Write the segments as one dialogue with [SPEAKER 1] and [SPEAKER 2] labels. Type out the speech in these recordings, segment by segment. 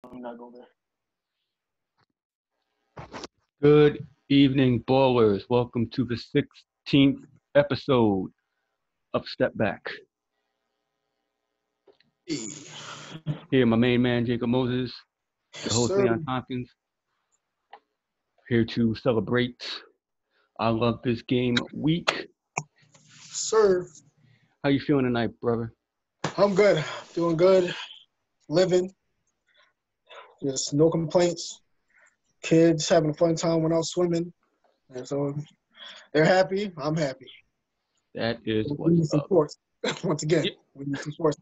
[SPEAKER 1] I'm not going there.
[SPEAKER 2] Good evening, ballers. Welcome to the 16th episode of Stepback.
[SPEAKER 1] Hey.
[SPEAKER 2] Here, my main man, Jacob Moses, the host,
[SPEAKER 1] Sir.
[SPEAKER 2] Leon Tompkins, here to celebrate I Love This Game week.
[SPEAKER 1] Sir.
[SPEAKER 2] How you feeling tonight, brother?
[SPEAKER 1] I'm good. Doing good. Living. Just no complaints. Kids having a fun time when I was swimming. And so they're happy. I'm happy.
[SPEAKER 2] That is
[SPEAKER 1] We
[SPEAKER 2] what's
[SPEAKER 1] need some
[SPEAKER 2] up.
[SPEAKER 1] sports. Once again,
[SPEAKER 2] Yep.
[SPEAKER 1] we need some sports.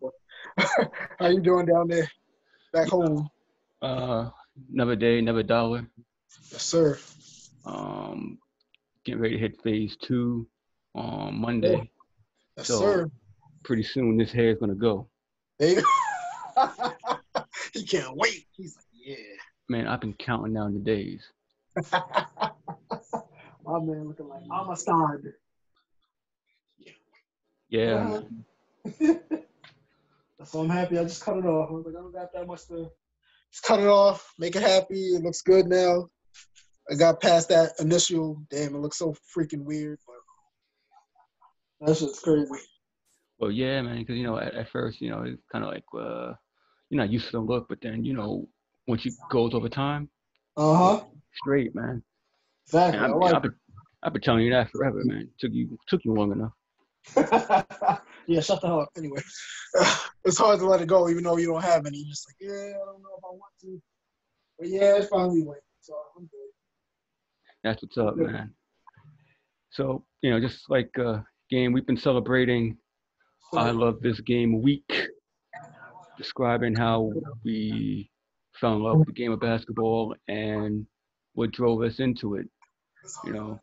[SPEAKER 1] How you doing down there? Back home?
[SPEAKER 2] Another day, another dollar.
[SPEAKER 1] Yes, sir.
[SPEAKER 2] Getting ready to hit phase 2 on Monday.
[SPEAKER 1] Yes,
[SPEAKER 2] So
[SPEAKER 1] sir.
[SPEAKER 2] pretty soon this hair is gonna go.
[SPEAKER 1] There you go. He can't wait. He's like, yeah.
[SPEAKER 2] Man, I've been counting down the days.
[SPEAKER 1] My man looking like I'm a star.
[SPEAKER 2] Yeah.
[SPEAKER 1] So I'm happy. I just cut it off. I was like, I don't got that much to just cut it off, make it happy. It looks good now. I got past that initial, damn, it looks so freaking weird, but that shit's crazy.
[SPEAKER 2] Well, yeah, man, because, at first, it's kind of like you're not used to the look, but then, once it goes over time, straight, man.
[SPEAKER 1] Exactly.
[SPEAKER 2] And I've been telling you that forever, man. Took you long enough.
[SPEAKER 1] Yeah, shut the hell up. Anyway, it's hard to let it go, even though you don't have any. You're just like, yeah, I don't know if I want to. But yeah, it's finally went. So I'm good.
[SPEAKER 2] That's what's up, man. So, just like game, we've been celebrating I Love This Game week, describing how we fell in love with the game of basketball and what drove us into it.
[SPEAKER 1] Yes,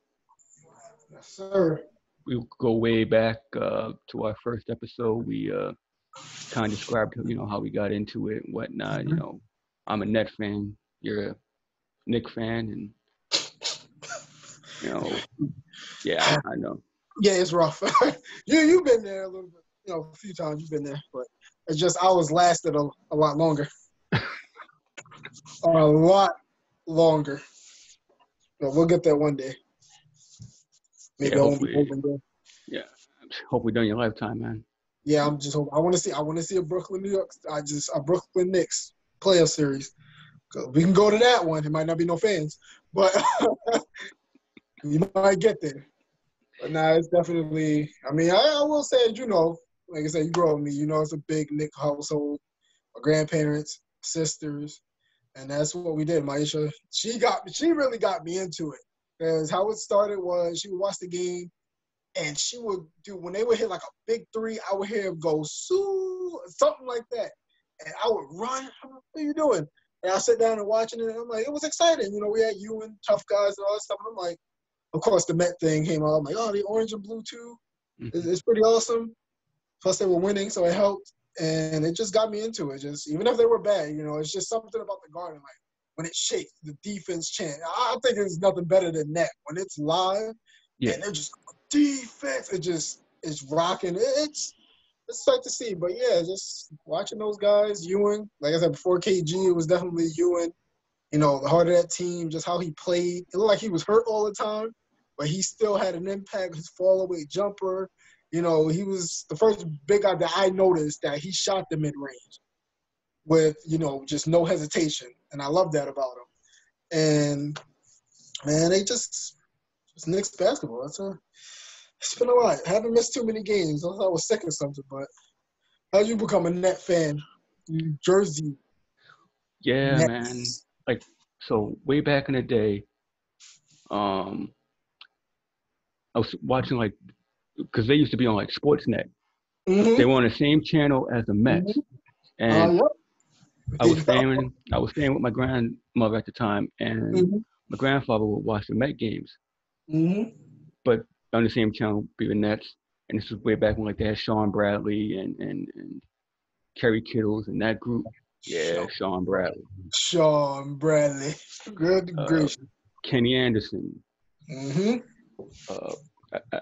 [SPEAKER 1] sir.
[SPEAKER 2] We go way back to our first episode. We kind of described, how we got into it and whatnot. I'm a Net fan. You're a Knick fan, and yeah, I know.
[SPEAKER 1] Yeah, it's rough. You've been there a little bit, a few times you've been there, but it's just I was lasted a lot longer. A lot longer. But we'll get there one day. Maybe
[SPEAKER 2] Yeah,
[SPEAKER 1] I won't be open there.
[SPEAKER 2] Yeah, hopefully during your lifetime, man.
[SPEAKER 1] Yeah, I'm just hoping. I want to see a Brooklyn, New York. A Brooklyn Knicks playoff series. We can go to that one. It might not be no fans, but we might get there. But nah, it's definitely. I mean, I will say, like I said, you grow up with me. It's a big Knick household. My grandparents, sisters, and that's what we did. Maisha, she really got me into it. Because how it started was she would watch the game, and she would do, when they would hit like a big three, I would hear him go, "Sue," something like that. And I would run. I'm like, what are you doing? And I sit down and watching it, and I'm like, it was exciting. We had you and tough guys and all that stuff. And I'm like, of course, the Met thing came out. I'm like, oh, the orange and blue too. It's pretty awesome. Plus, they were winning, so it helped. And it just got me into it. Just even if they were bad, it's just something about the Garden. Like when it shakes, the defense chant. I think there's nothing better than that. When it's live, and they're just defense. It's rocking. It's sight to see. But yeah, just watching those guys, Ewing. Like I said before, KG, it was definitely Ewing. The heart of that team, just how he played. It looked like he was hurt all the time, but he still had an impact. His fall-away jumper. He was the first big guy that I noticed that he shot the mid-range with, just no hesitation. And I love that about him. And, man, they just Knicks basketball. It's been a lot. I haven't missed too many games. I thought I was sick or something, but how'd you become a Net fan? New Jersey.
[SPEAKER 2] Yeah,
[SPEAKER 1] Nets.
[SPEAKER 2] man. Like, so way back in the day, I was watching because they used to be on Sportsnet.
[SPEAKER 1] Mm-hmm.
[SPEAKER 2] They were on the same channel as the Mets, and
[SPEAKER 1] Yep.
[SPEAKER 2] I was staying with my grandmother at the time, and my grandfather would watch the Met games, but on the same channel be the Nets. And this was way back when they had Sean Bradley and Kerry Kittles and that group. Yeah, Sean Bradley.
[SPEAKER 1] Good gracious.
[SPEAKER 2] Kenny Anderson.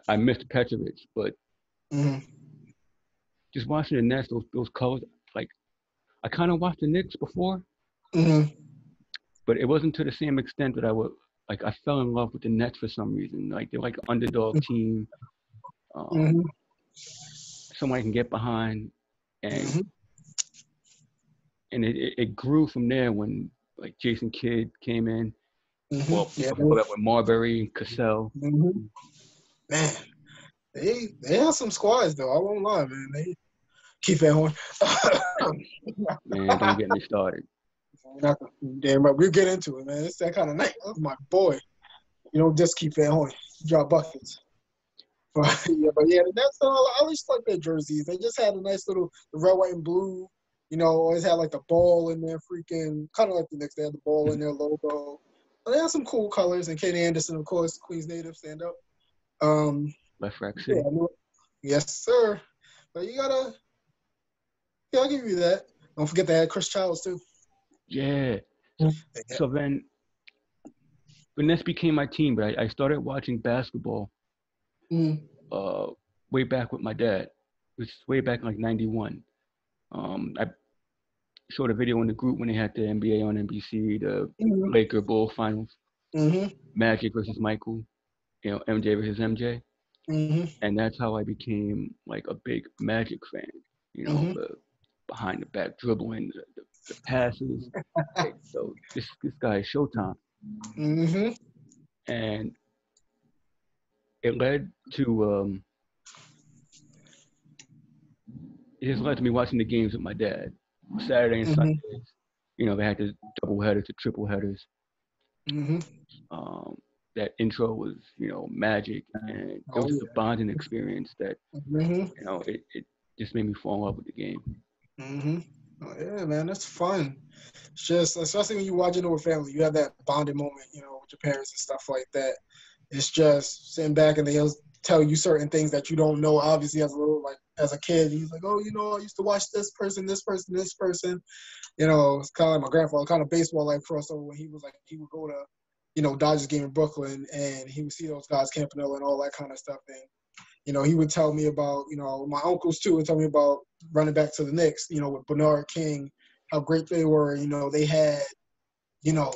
[SPEAKER 2] I missed Petrovic, but just watching the Nets, those colors, I kind of watched the Knicks before,
[SPEAKER 1] Mm-hmm.
[SPEAKER 2] But it wasn't to the same extent that I fell in love with the Nets for some reason. Like they're like an underdog team,
[SPEAKER 1] Mm-hmm.
[SPEAKER 2] someone I can get behind, and
[SPEAKER 1] Mm-hmm.
[SPEAKER 2] it grew from there when like Jason Kidd came in.
[SPEAKER 1] Mm-hmm.
[SPEAKER 2] Well,
[SPEAKER 1] Yeah.
[SPEAKER 2] before that with Marbury and Cassell.
[SPEAKER 1] Mm-hmm. Man, they have some squads though. I won't lie, man. They keep that on.
[SPEAKER 2] Man, don't get me started.
[SPEAKER 1] Damn right, we'll get into it, man. It's that kind of night. That's my boy. You don't just keep that on. Drop buckets. But the Nets, I always like their jerseys. They just had a nice little the red, white, and blue. Always had like the ball in their freaking kind of like the Knicks. They had the ball in their logo. But they had some cool colors. And Kenny Anderson, of course, Queens native, stand up.
[SPEAKER 2] Left Rack
[SPEAKER 1] Yeah,
[SPEAKER 2] City.
[SPEAKER 1] yes, sir. But I'll give you that. Don't forget they had Chris Childs too.
[SPEAKER 2] Yeah. So then the Nets became my team, but I started watching basketball
[SPEAKER 1] Mm.
[SPEAKER 2] way back with my dad. It was way back in like '91. I showed a video in the group when they had the NBA on NBC, the
[SPEAKER 1] Mm-hmm.
[SPEAKER 2] Laker Bull finals,
[SPEAKER 1] Mm-hmm.
[SPEAKER 2] Magic versus Michael, MJ versus MJ.
[SPEAKER 1] Mm-hmm.
[SPEAKER 2] And that's how I became like a big Magic fan.
[SPEAKER 1] Mm-hmm.
[SPEAKER 2] The behind the back dribbling, the passes. Like, so this guy is Showtime,
[SPEAKER 1] Mm-hmm.
[SPEAKER 2] and it led to it just led to me watching the games with my dad, Saturday and
[SPEAKER 1] Mm-hmm.
[SPEAKER 2] Sundays. They had the double headers, the triple headers.
[SPEAKER 1] Mm-hmm.
[SPEAKER 2] Um, that intro was, magic, and it was
[SPEAKER 1] Oh
[SPEAKER 2] just a
[SPEAKER 1] yeah.
[SPEAKER 2] bonding experience that,
[SPEAKER 1] Mm-hmm.
[SPEAKER 2] it just made me fall in love with the game.
[SPEAKER 1] Mm-hmm. Oh, yeah, man, that's fun. It's just, especially when you're watching it with family, you have that bonding moment, with your parents and stuff like that. It's just sitting back and they'll tell you certain things that you don't know. Obviously, as a kid, he's like, oh, I used to watch this person, this person, this person. It's kind of like my grandfather, kind of baseball like crossover when he was like, he would go to, Dodgers game in Brooklyn and he would see those guys Campanella and all that kind of stuff. And he would tell me about, my uncles too would tell me about running back to the Knicks, with Bernard King, how great they were. They had, you know,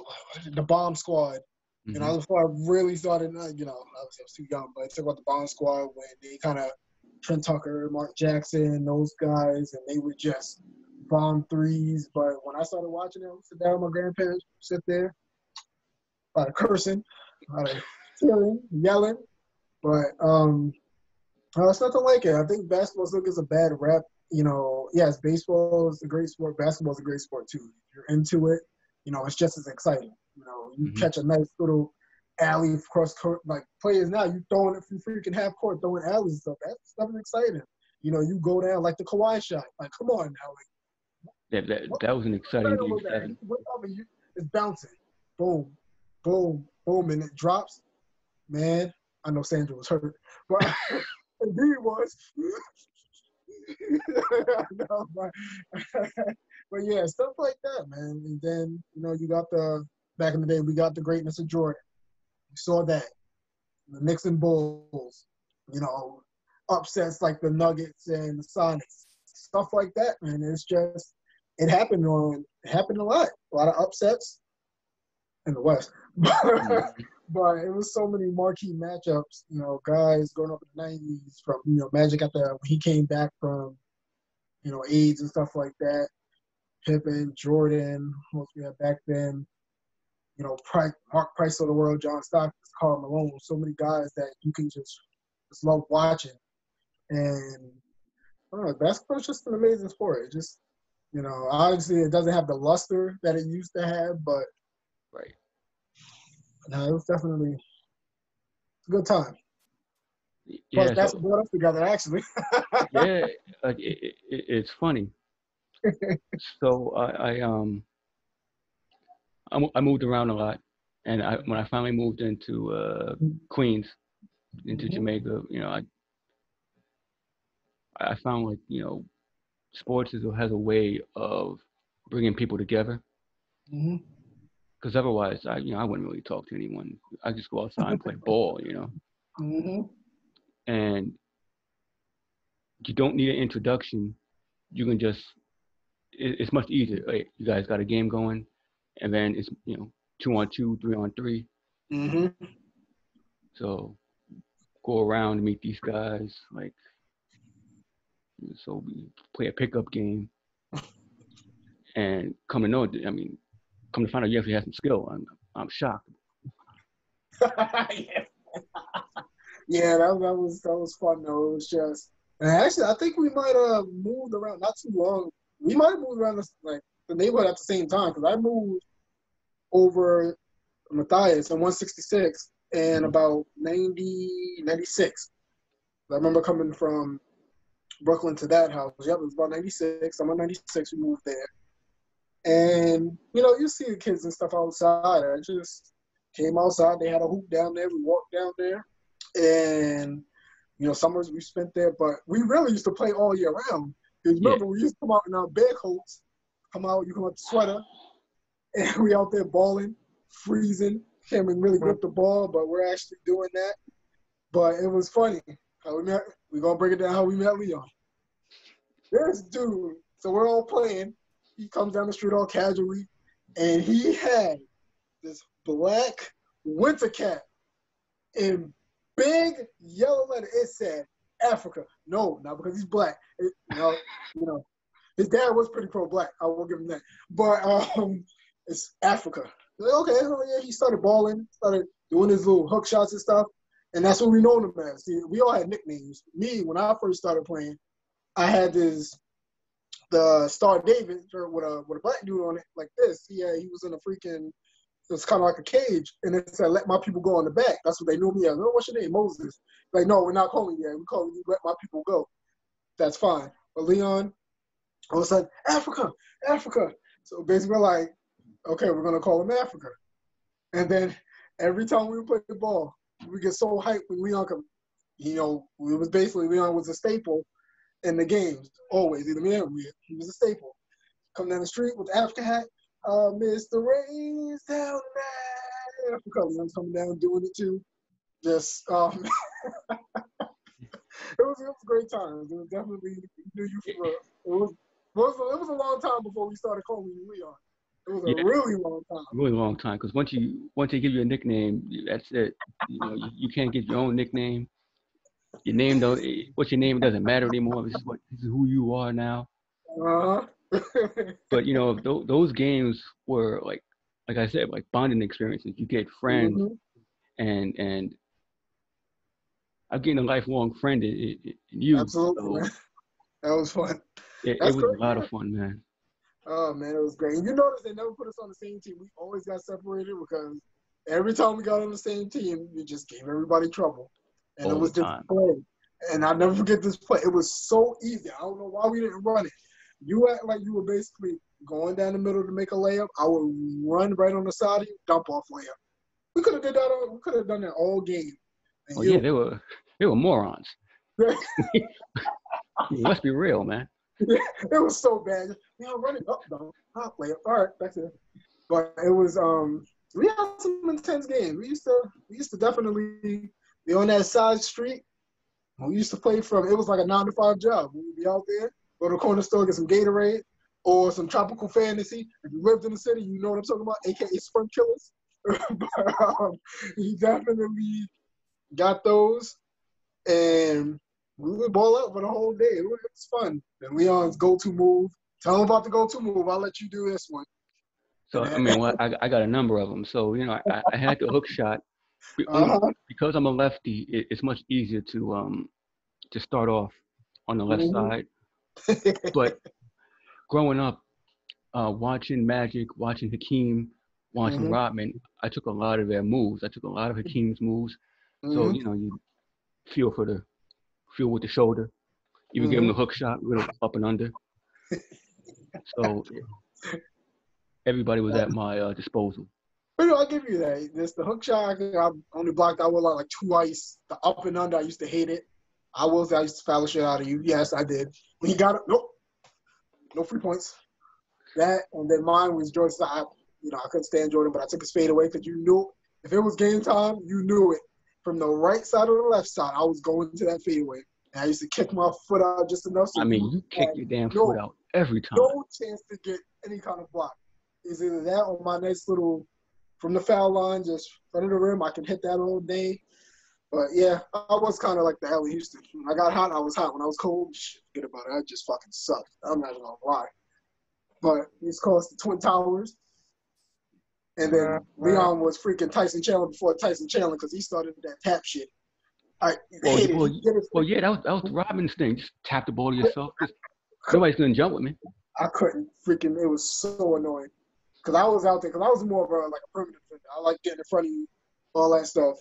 [SPEAKER 1] the bomb squad.
[SPEAKER 2] Mm-hmm.
[SPEAKER 1] Before I really started, obviously I was too young, but I talk about the bomb squad when they kind of, Trent Tucker, Mark Jackson, those guys, and they would just bomb threes. But when I started watching them, sit down with my grandparents, sit there, a lot of cursing, a lot of cheering, yelling. But it's nothing like it. I think basketball still gets a bad rep. Yes, baseball is a great sport. Basketball is a great sport too. If you're into it, it's just as exciting. You
[SPEAKER 2] Mm-hmm.
[SPEAKER 1] catch a nice little alley cross court. Like players now, you throwing it from freaking half court, throwing alleys and stuff. That stuff is exciting. You go down like the Kawhi shot. Like, come on now. Like,
[SPEAKER 2] That was an exciting game seven.
[SPEAKER 1] It's bouncing. Boom, boom, boom, and it drops. Man, I know Sandra was hurt, but indeed was. No, but yeah, stuff like that, man. And then you got back in the day, we got the greatness of Jordan. You saw that the Knicks and Bulls, upsets like the Nuggets and the Sonics, stuff like that, man. It's just it happened a lot of upsets in the West.
[SPEAKER 2] Mm-hmm.
[SPEAKER 1] But it was so many marquee matchups, guys growing up in the 90s from, Magic when he came back from, AIDS and stuff like that. Pippen, Jordan, what we had back then, Mark Price of the world, John Stockton, Karl Malone, so many guys that you can just love watching. And I don't know, basketball is just an amazing sport. It just, obviously it doesn't have the luster that it used to have, but
[SPEAKER 2] Right.
[SPEAKER 1] no, it was definitely a good time. Plus,
[SPEAKER 2] Yeah.
[SPEAKER 1] that's
[SPEAKER 2] So
[SPEAKER 1] what brought us together, actually.
[SPEAKER 2] yeah, like it's funny. So I moved around a lot, and when I finally moved into Queens, into Jamaica, I found like sports has a way of bringing people together.
[SPEAKER 1] Mm-hmm.
[SPEAKER 2] Because otherwise, I wouldn't really talk to anyone. I just go outside and play ball.
[SPEAKER 1] Mm-hmm.
[SPEAKER 2] And you don't need an introduction. You can just it's much easier. Hey, you guys got a game going? and then it's 2-on-2, 3-on-3.
[SPEAKER 1] Mm-hmm.
[SPEAKER 2] So go around and meet these guys. Like, so we play a pickup game, and come to know, I mean, come to find out you actually have some skill. I'm shocked.
[SPEAKER 1] Yeah. Yeah, that was fun though. It was just, and actually, I think we might have moved around not too long. We might have moved around the neighborhood at the same time because I moved over Matthias in 166 and about 90, 96. I remember coming from Brooklyn to that house. Yep, it was about 96. I'm on 96. We moved there, and you see the kids and stuff outside. I just came outside. They had a hoop down there. We walked down there. And, summers we spent there, but we really used to play all year round. Because remember, we used to come out in our bear coats, you come out the sweater, and we out there balling, freezing. Can't even really grip the ball, but we're actually doing that. But it was funny how we met. We're going to break it down how we met Leon. This dude, so we're all playing. He comes down the street all casually, and he had this black winter cap in big yellow letter. It said Africa. No, not because he's black. His dad was pretty pro-black. I will give him that. But it's Africa. Okay, so yeah, he started balling, started doing his little hook shots and stuff, and that's what we know him as. See, we all had nicknames. Me, when I first started playing, I had the Star David with a black dude on it like this. He was in a freaking. It was kind of like a cage, and it said, "Let my people go on the back." That's what they knew me as. Oh, what's your name? Moses. Like, no, we're not calling you that. We call you "Let my people go." That's fine. But Leon, all of a sudden, Africa, Africa. So basically, we're like, okay, we're gonna call him Africa. And then every time we would play the ball, we get so hyped when Leon come. It was basically Leon was a staple in the games always. Either me or we. He was a staple. Come down the street with the Africa hat. Mr. Rains down there. Leon's coming down doing it too. Just it was great times. It was definitely knew you for real. It was a long time before we started calling you Leon. It was a really long time.
[SPEAKER 2] Really long time, because once they give you a nickname, that's it. You can't get your own nickname. Your name what's your name doesn't matter anymore. This is who you are now.
[SPEAKER 1] Uh-huh.
[SPEAKER 2] But those games were like I said, like bonding experiences. You get friends, and I'm getting a lifelong friend in you.
[SPEAKER 1] Absolutely,
[SPEAKER 2] so
[SPEAKER 1] man. That was fun.
[SPEAKER 2] It was a lot of fun, man.
[SPEAKER 1] Oh man, it was great. And you notice they never put us on the same team. We always got separated because every time we got on the same team, we just gave everybody trouble, and it was just play. And I'll never forget this play. It was so easy. I don't know why we didn't run it. You act like you were basically going down the middle to make a layup. I would run right on the side of you, dump off layup. We could have did that. We could have done that all game.
[SPEAKER 2] And yeah, they were morons. Let's be real, man.
[SPEAKER 1] Yeah, it was so bad. Run it up, though. Hop layup. All right, that's it. But it was we had some intense games. We used to definitely be on that side street. We used to play it was like a 9-to-5 job. We would be out there. Go to the corner store, get some Gatorade or some Tropical Fantasy. If you lived in the city, you know what I'm talking about, a.k.a. Sprint Killers. But he definitely got those, and we would ball out for the whole day. It was fun. And Leon's go-to move. Tell him about the go-to move. I'll let you do this one.
[SPEAKER 2] So, I got a number of them. So, I had the hook shot. Because I'm a lefty, it's much easier to start off on the left side. But growing up, watching Magic, watching Hakeem, watching Rodman, I took a lot of their moves. I took a lot of Hakeem's moves. So, you feel with the shoulder. Even give him the hook shot, little up and under. So everybody was at my disposal.
[SPEAKER 1] But I'll give you that. The hook shot, I only blocked out with like twice. The up and under, I used to hate it. I used to foul shit out of you. Yes, I did. When he got it, nope. No free points. That, and then mine was Jordan. I couldn't stand Jordan, but I took his fade away because you knew if it was game time, you knew it. From the right side or the left side, I was going to that fadeaway. And I used to kick my foot out just enough. So
[SPEAKER 2] you kick your damn foot out every time.
[SPEAKER 1] No chance to get any kind of block. It's either that or my nice little from the foul line, just front of the rim. I can hit that all day. But yeah, I was kind of like the Allen Houston. When I got hot, I was hot. When I was cold, shit, forget about it. I just fucking sucked. I'm not gonna lie. But he's close to Twin Towers. And then Leon was freaking Tyson Chandler before Tyson Chandler because he started that tap shit. I hated it.
[SPEAKER 2] Well, yeah, that was Robin's thing. Just tap the ball to yourself. Nobody's gonna jump with me.
[SPEAKER 1] I couldn't freaking. It was so annoying because I was out there because I was more of a perimeter defender. I like getting in front of you, all that stuff,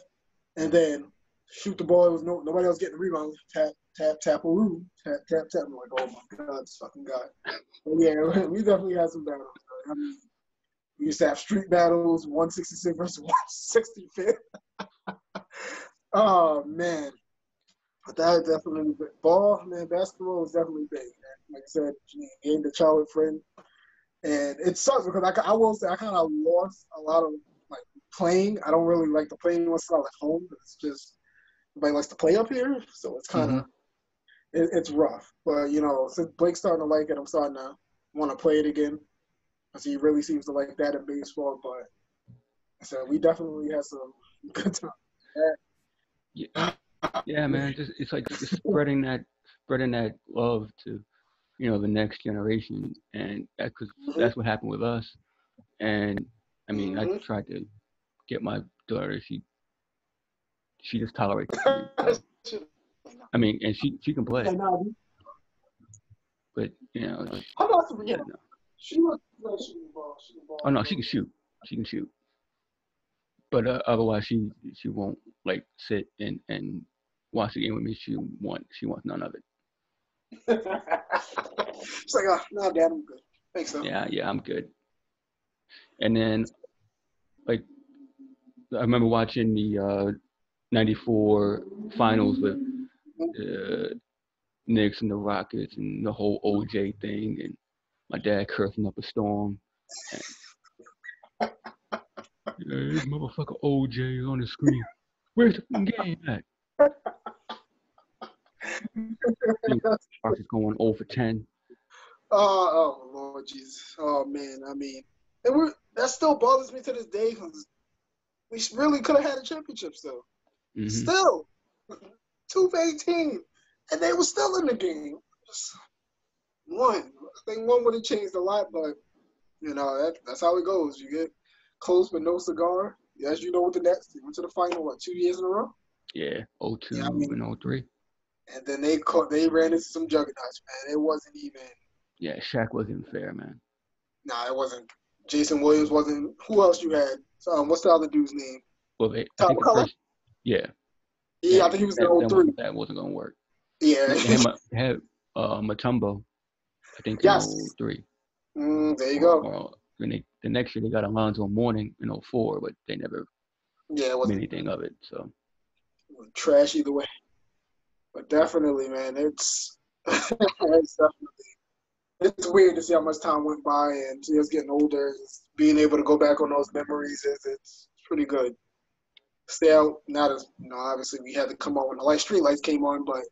[SPEAKER 1] and then shoot the ball. It was nobody else getting the rebound. Tap, tap, tap, room. Tap, tap, tap. I'm like, oh my god, this fucking guy. But yeah, we definitely had some battles. I mean, we used to have street battles, 166 versus 165. Oh man, but that definitely basketball is definitely big. Man. Like I said, you gained a childhood friend, and it sucks because I will say I kind of lost a lot of like playing. I don't really like to play anymore style at home. It's just nobody likes to play up here, so it's kind of it's rough. But you know, since Blake's starting to like it, I'm starting to want to play it again. Because he really seems to like that in baseball. But so we definitely had some good time.
[SPEAKER 2] Yeah, man. It's like just spreading that love to, you know, the next generation, and that's what happened with us. And I mean, I tried to get my daughter. She just tolerates it. So, I mean, and she can play, but you know.
[SPEAKER 1] How about Sabrina? No. She was shooting the ball.
[SPEAKER 2] Oh no, she can shoot. She can shoot. But otherwise, she won't like sit and watch the game with me. She wants none of it.
[SPEAKER 1] She's like, no, Dad, I'm good. Thanks, so.
[SPEAKER 2] Yeah, I'm good. And then, like, I remember watching the '94 finals with Knicks and the Rockets and the whole OJ thing, and my dad cursing up a storm. And, this motherfucker OJ is on the screen. Where's the game at? Marcus going 0 for 10.
[SPEAKER 1] Oh Lord Jesus. Oh man, I mean, that still bothers me to this day because we really could have had a championship still. Still, 2 for 18, and they were still in the game. Just one. I think one would have changed a lot, but you know that's how it goes. You get close but no cigar. As you know, with the Nets, they went to the final 2 years in a row.
[SPEAKER 2] Yeah, 02 and 03.
[SPEAKER 1] And then they ran into some juggernauts, man. It wasn't even.
[SPEAKER 2] Yeah, Shaq wasn't fair, man.
[SPEAKER 1] Nah, it wasn't. Jason Williams wasn't. Who else you had? What's the other dude's name?
[SPEAKER 2] Well, I think the first, yeah.
[SPEAKER 1] Yeah, I think he was in 03.
[SPEAKER 2] That wasn't going to work.
[SPEAKER 1] Yeah.
[SPEAKER 2] They had Mutombo, I think, in 03.
[SPEAKER 1] There you go.
[SPEAKER 2] The next year, they got Alonzo Mourning in 04, but they never made anything of it. So
[SPEAKER 1] trash either way. But definitely, man, it's weird to see how much time went by and see us getting older. Just being able to go back on those memories it's pretty good. Stay out, not as obviously we had to come out when the street lights came on, but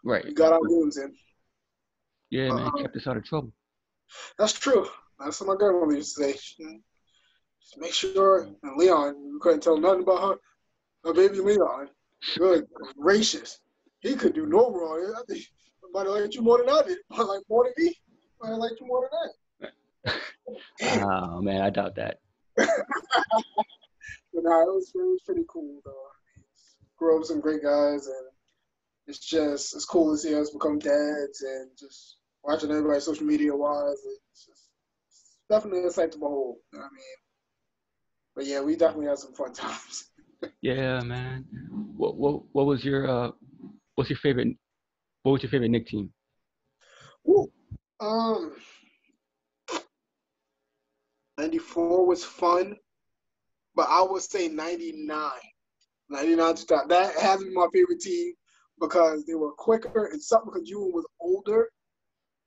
[SPEAKER 1] we got our games in.
[SPEAKER 2] Yeah, man, kept us out of trouble.
[SPEAKER 1] That's true. That's what my grandmother used to say. Just make sure, and Leon, you couldn't tell nothing about her baby Leon. Good, gracious. He could do no wrong. I think somebody liked you more than I did. Like more than me. Somebody liked you more than
[SPEAKER 2] that. Oh man, I doubt that.
[SPEAKER 1] But it was pretty cool though. Grew up with some great guys, and it's cool to see us become dads and just watching everybody social media wise. It's definitely a sight to behold. You know what I mean? But yeah, we definitely had some fun times.
[SPEAKER 2] Yeah, man. What was your what's your favorite Knick team?
[SPEAKER 1] Ooh, 94 was fun, but I would say 99. 99 to start. That has been my favorite team because they were quicker and something because Ewing was older,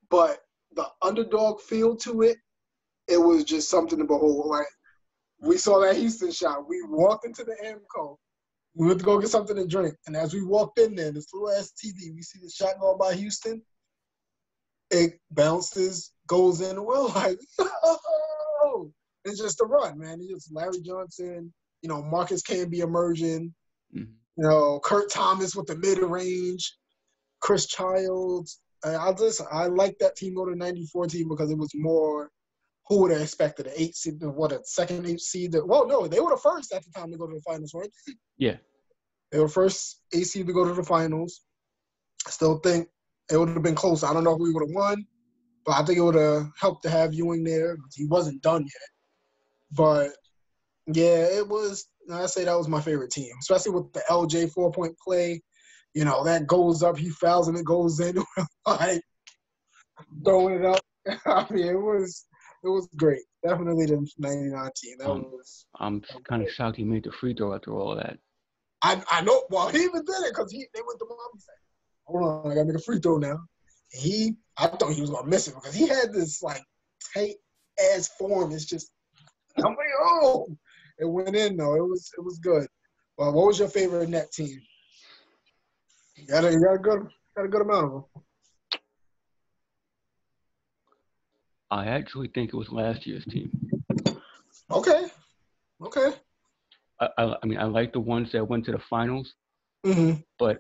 [SPEAKER 1] but the underdog feel to it, it was just something to behold. Like we saw that Houston shot. We walked into the Amco. We went to go get something to drink. And as we walked in there, this little ass TV, we see the shot going by Houston. It bounces, goes in, and we're like, oh! It's just a run, man. It's just Larry Johnson. Marcus Camby emerging. Kurt Thomas with the mid-range. Chris Childs. I like that team over the 94 team because it was more who would have expected an 8 seed, a second 8 seed. Well, no, they were the first at the time to go to the finals, right?
[SPEAKER 2] Yeah.
[SPEAKER 1] They were the first 8 seed to go to the finals. I still think it would have been close. I don't know if we would have won, but I think it would have helped to have Ewing there. He wasn't done yet. But, yeah, it was – I say that was my favorite team, especially with the LJ 4-point play. That goes up, he fouls, and it goes in. Like, throwing it up. I mean, it was great. Definitely the 99 team.
[SPEAKER 2] I'm kind of shocked he made the free throw after all of that.
[SPEAKER 1] I know. Well, he even did it because they went to mommy saying, hold on, I got to make a free throw now. I thought he was going to miss it because he had this, like, tight-ass form. It's just, I'm like, oh. It went in, though. It was good. Well, what was your favorite net team? You got a good amount of them.
[SPEAKER 2] I actually think it was last year's team.
[SPEAKER 1] Okay.
[SPEAKER 2] I mean, I like the ones that went to the finals,
[SPEAKER 1] Mm-hmm.
[SPEAKER 2] but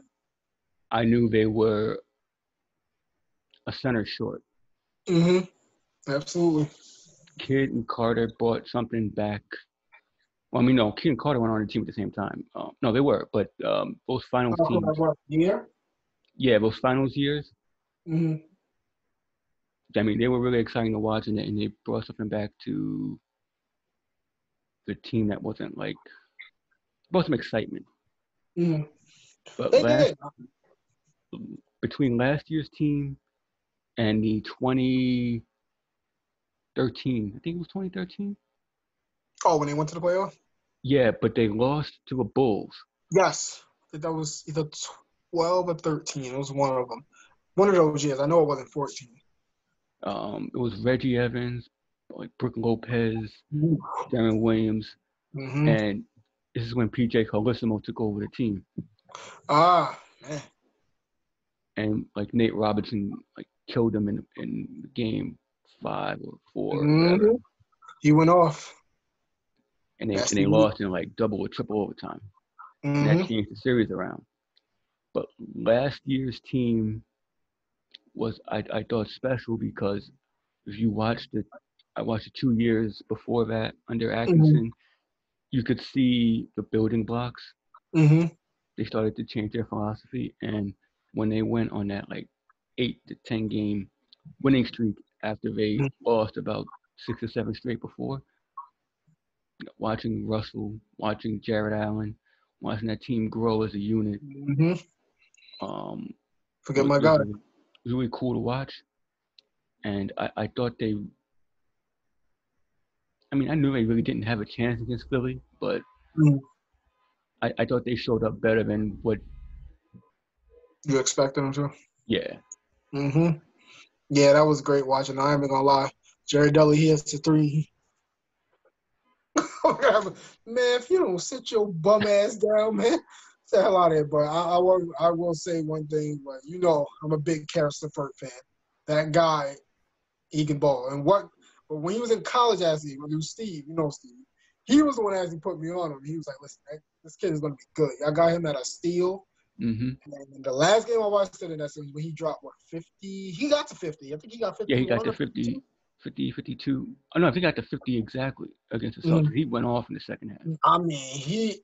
[SPEAKER 2] I knew they were a center short.
[SPEAKER 1] Mm-hmm. Absolutely.
[SPEAKER 2] Kidd and Carter brought something back. Well, I mean, no, Kidd and Carter went on the team at the same time. No, they were, but those finals teams.
[SPEAKER 1] What year?
[SPEAKER 2] Yeah, those finals years.
[SPEAKER 1] Mm-hmm.
[SPEAKER 2] I mean, they were really exciting to watch, and they brought something back to the team that wasn't like brought some excitement.
[SPEAKER 1] Mm-hmm.
[SPEAKER 2] But
[SPEAKER 1] They did.
[SPEAKER 2] Between last year's team and the 2013, I think it was 2013.
[SPEAKER 1] Oh, when they went to the playoff?
[SPEAKER 2] Yeah, but they lost to the Bulls.
[SPEAKER 1] Yes. I think that was either 12 or 13. It was one of them. One of those years. I know it wasn't 14.
[SPEAKER 2] It was Reggie Evans, like Brook Lopez, Darren Williams, and this is when PJ Carlissimo took over the team.
[SPEAKER 1] Ah, man.
[SPEAKER 2] And like Nate Robinson, like killed him in game 5 or 4.
[SPEAKER 1] Mm-hmm. He went off.
[SPEAKER 2] And they lost in like double or triple overtime.
[SPEAKER 1] Mm-hmm.
[SPEAKER 2] And that changed the series around. But last year's team was I thought special because if you I watched it 2 years before that under Atkinson, you could see the building blocks.
[SPEAKER 1] Mm-hmm.
[SPEAKER 2] They started to change their philosophy, and when they went on that like 8 to 10 game winning streak after they lost about 6 or 7 straight before, watching Russell, watching Jared Allen, watching that team grow as a unit.
[SPEAKER 1] Mm-hmm. Forget my
[SPEAKER 2] guy. It was really cool to watch. And I thought I knew they really didn't have a chance against Philly, but I thought they showed up better than what
[SPEAKER 1] you expected them to.
[SPEAKER 2] Yeah.
[SPEAKER 1] Mm-hmm. Yeah, that was great watching. I ain't gonna lie. Jerry Dudley, he hits the 3. Man, if you don't sit your bum ass down, man, get the hell out of here. But I will say one thing. But I'm a big Harrison Furt fan. That guy, he can ball. But when he was in college, when he was Steve, Steve, he was the one that actually put me on him. He was like, listen, this kid is gonna be good. I got him at a steal.
[SPEAKER 2] Mm-hmm.
[SPEAKER 1] And the last game I watched in that series when he dropped 50. He got to 50. I think he got 50.
[SPEAKER 2] Yeah, he got to 50. 50, 52. Oh, no, I think he got to 50 exactly against the Celtics. He went off in the second half.
[SPEAKER 1] I mean, he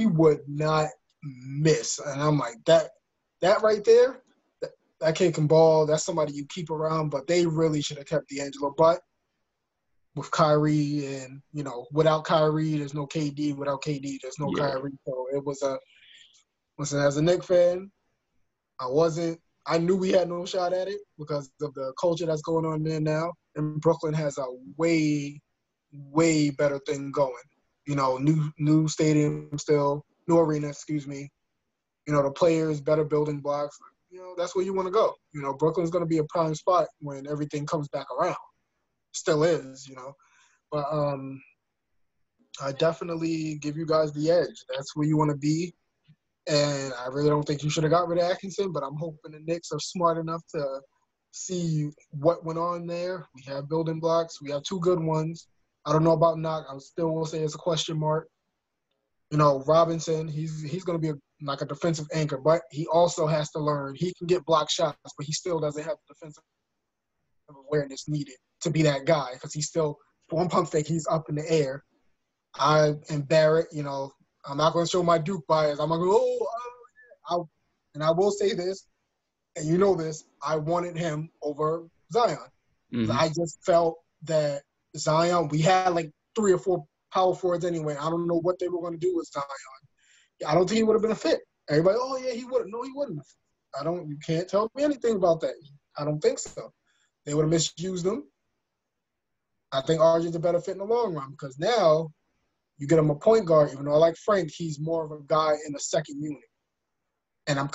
[SPEAKER 1] would not miss. And I'm like, that right there, that kid can ball. That's somebody you keep around. But they really should have kept D'Angelo. But with Kyrie and, without Kyrie, there's no KD. Without KD, there's no Kyrie. So it was listen, as a Knicks fan, I knew we had no shot at it because of the culture that's going on there now. And Brooklyn has a way, way better thing going. New stadium still, new arena, excuse me. The players, better building blocks. That's where you want to go. Brooklyn's going to be a prime spot when everything comes back around. Still is, But I definitely give you guys the edge. That's where you want to be. And I really don't think you should have got rid of Atkinson, but I'm hoping the Knicks are smart enough to see what went on there. We have building blocks. We have 2 good ones. I don't know about Knox. I still will say it's a question mark. You know, Robinson, he's going to be like a defensive anchor, but he also has to learn. He can get block shots, but he still doesn't have the defensive awareness needed to be that guy because he's still, for one pump fake, he's up in the air. And Barrett, you know, I'm not going to show my Duke bias. I'm going to go, and I will say this, and you know this, I wanted him over Zion.
[SPEAKER 2] Mm-hmm.
[SPEAKER 1] I just felt that Zion, we had like 3 or 4 power forwards anyway. I don't know what they were going to do with Zion. I don't think he would have been a fit. Everybody, oh yeah, he would. No, he wouldn't. You can't tell me anything about that. I don't think so. They would have misused him. I think RJ's a better fit in the long run because now you get him a point guard. Even though I like Frank, he's more of a guy in the second unit. And I'm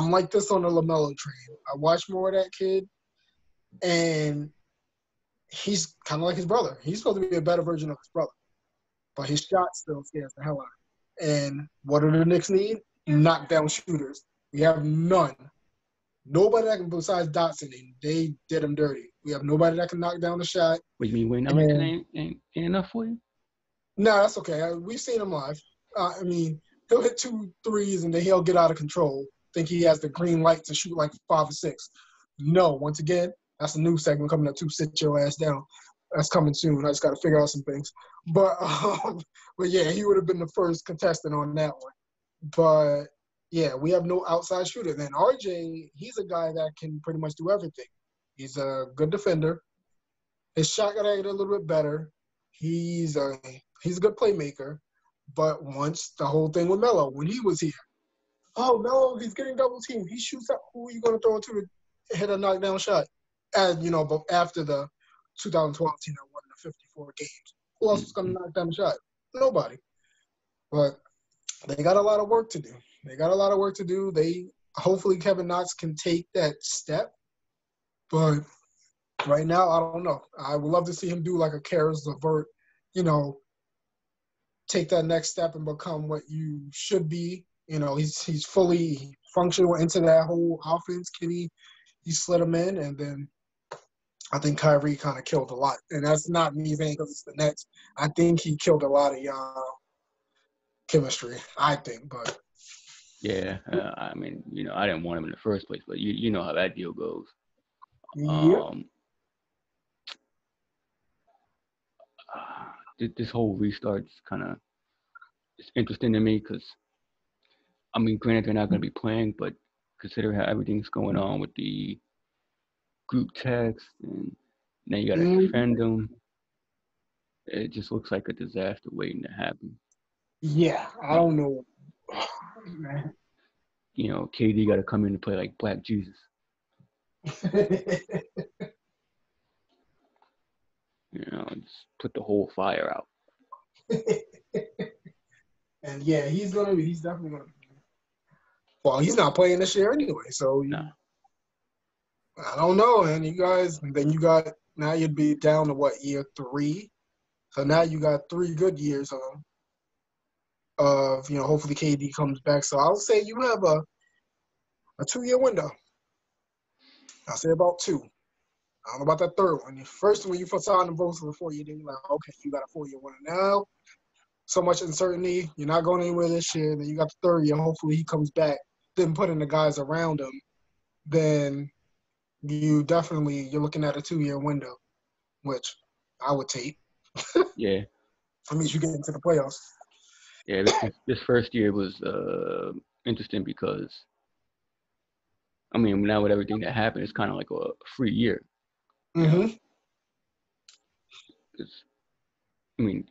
[SPEAKER 1] like this on the LaMelo train. I watch more of that kid, and he's kind of like his brother. He's supposed to be a better version of his brother, but his shot still scares the hell out of him. And what do the Knicks need? Knockdown shooters. We have none. Nobody that can, besides Dotson, they did him dirty. We have nobody that can knock down the shot.
[SPEAKER 2] What, you mean Wayne Ellington ain't enough for you?
[SPEAKER 1] No, that's okay. We've seen him live. I mean, he'll hit 2 threes and then he'll get out of control. Think he has the green light to shoot like 5 or 6. No, once again, that's a new segment coming up too. Sit your ass down. That's coming soon. I just got to figure out some things. But yeah, he would have been the first contestant on that one. But yeah, we have no outside shooter. Then RJ, he's a guy that can pretty much do everything. He's a good defender. His shot got to get a little bit better. He's a good playmaker. But once the whole thing with Melo, when he was here, oh, Melo, he's getting double teamed. He shoots up. Who are you going to throw it to hit a knockdown shot? And, you know, but after the 2012 team that won the 54 games, who else was going to knock down the shot? Nobody. But they got a lot of work to do. Hopefully Kevin Knox can take that step. But right now, I don't know. I would love to see him do like a Karis LeVert, you know, take that next step and become what you should be. You know, he's fully functional into that whole offense. Kenny, he slid him in, and then I think Kyrie kind of killed a lot. And that's not me saying because it's the Nets. I think he killed a lot of y'all chemistry, I think. But
[SPEAKER 2] yeah, I mean, you know, I didn't want him in the first place, but you know how that deal goes.
[SPEAKER 1] Yeah.
[SPEAKER 2] This whole restart's kind of it's interesting to me because, I mean, granted they're not going to be playing, but consider how everything's going on with the group text, and now you got to defend them. It just looks like a disaster waiting to happen.
[SPEAKER 1] Yeah, I don't know. Man.
[SPEAKER 2] You know, KD got to come in and play like Black Jesus. You know, just put the whole fire out.
[SPEAKER 1] And yeah, he's definitely gonna be. Well, he's not playing this year anyway, so I don't know. And now you'd be down to what, year 3? So now you got 3 good years of you know, hopefully KD comes back. So I'll say you have a 2-year window. I'll say about 2. I don't know about that 3rd one. First, when you first signed the votes for the 4 year, then you're like, okay, you got a 4-year window now. So much uncertainty. You're not going anywhere this year. Then you got the 3rd year. Hopefully he comes back. Then putting the guys around him. Then you're looking at a 2-year window, which I would take.
[SPEAKER 2] Yeah.
[SPEAKER 1] That means you get into the playoffs.
[SPEAKER 2] Yeah, this first year was interesting because, I mean, now with everything that happened, it's kind of like a free year.
[SPEAKER 1] Mm-hmm.
[SPEAKER 2] I mean,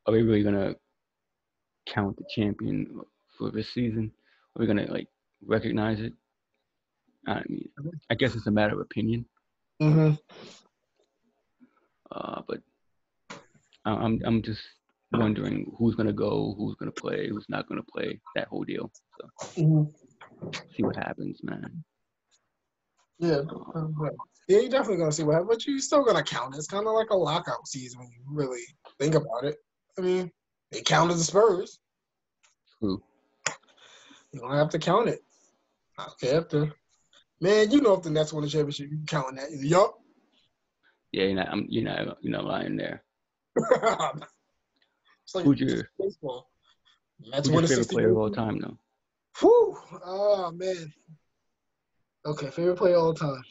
[SPEAKER 2] are we really gonna count the champion for this season? Are we gonna like recognize it? I mean, I guess it's a matter of opinion.
[SPEAKER 1] Mm-hmm.
[SPEAKER 2] But I'm just wondering who's gonna go, who's gonna play, who's not gonna play, that whole deal. So see what happens, man.
[SPEAKER 1] Yeah, yeah, you're definitely gonna see what happens, but you're still gonna count. It's kind of like a lockout season when you really think about it. I mean, they counted the Spurs.
[SPEAKER 2] True.
[SPEAKER 1] You don't have to count it. Okay, after man, you know if the Nets won the championship, you counting that? Yup.
[SPEAKER 2] Yeah, you're not lying there.
[SPEAKER 1] It's like
[SPEAKER 2] Who's your
[SPEAKER 1] baseball.
[SPEAKER 2] Who's your favorite player of all time, though?
[SPEAKER 1] Whew. Oh man. Okay, favorite player of all time.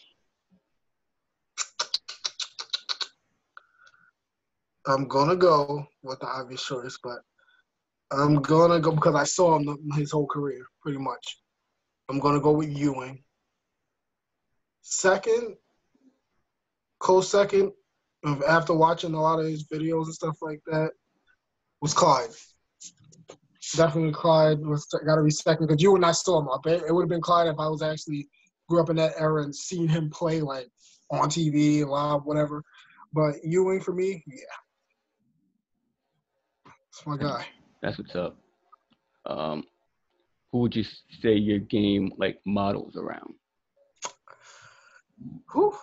[SPEAKER 1] I'm gonna go with the obvious choice, but I'm gonna go because I saw him his whole career, pretty much. I'm gonna go with Ewing. Second, close second, after watching a lot of his videos and stuff like that, was Clyde. Definitely Clyde was got to be second because you and I saw him up. It would have been Clyde if I was actually grew up in that era and seen him play like on TV, live, whatever. But Ewing for me, yeah, that's my guy.
[SPEAKER 2] That's what's up. Who would you say your game like models around?
[SPEAKER 1] Whew.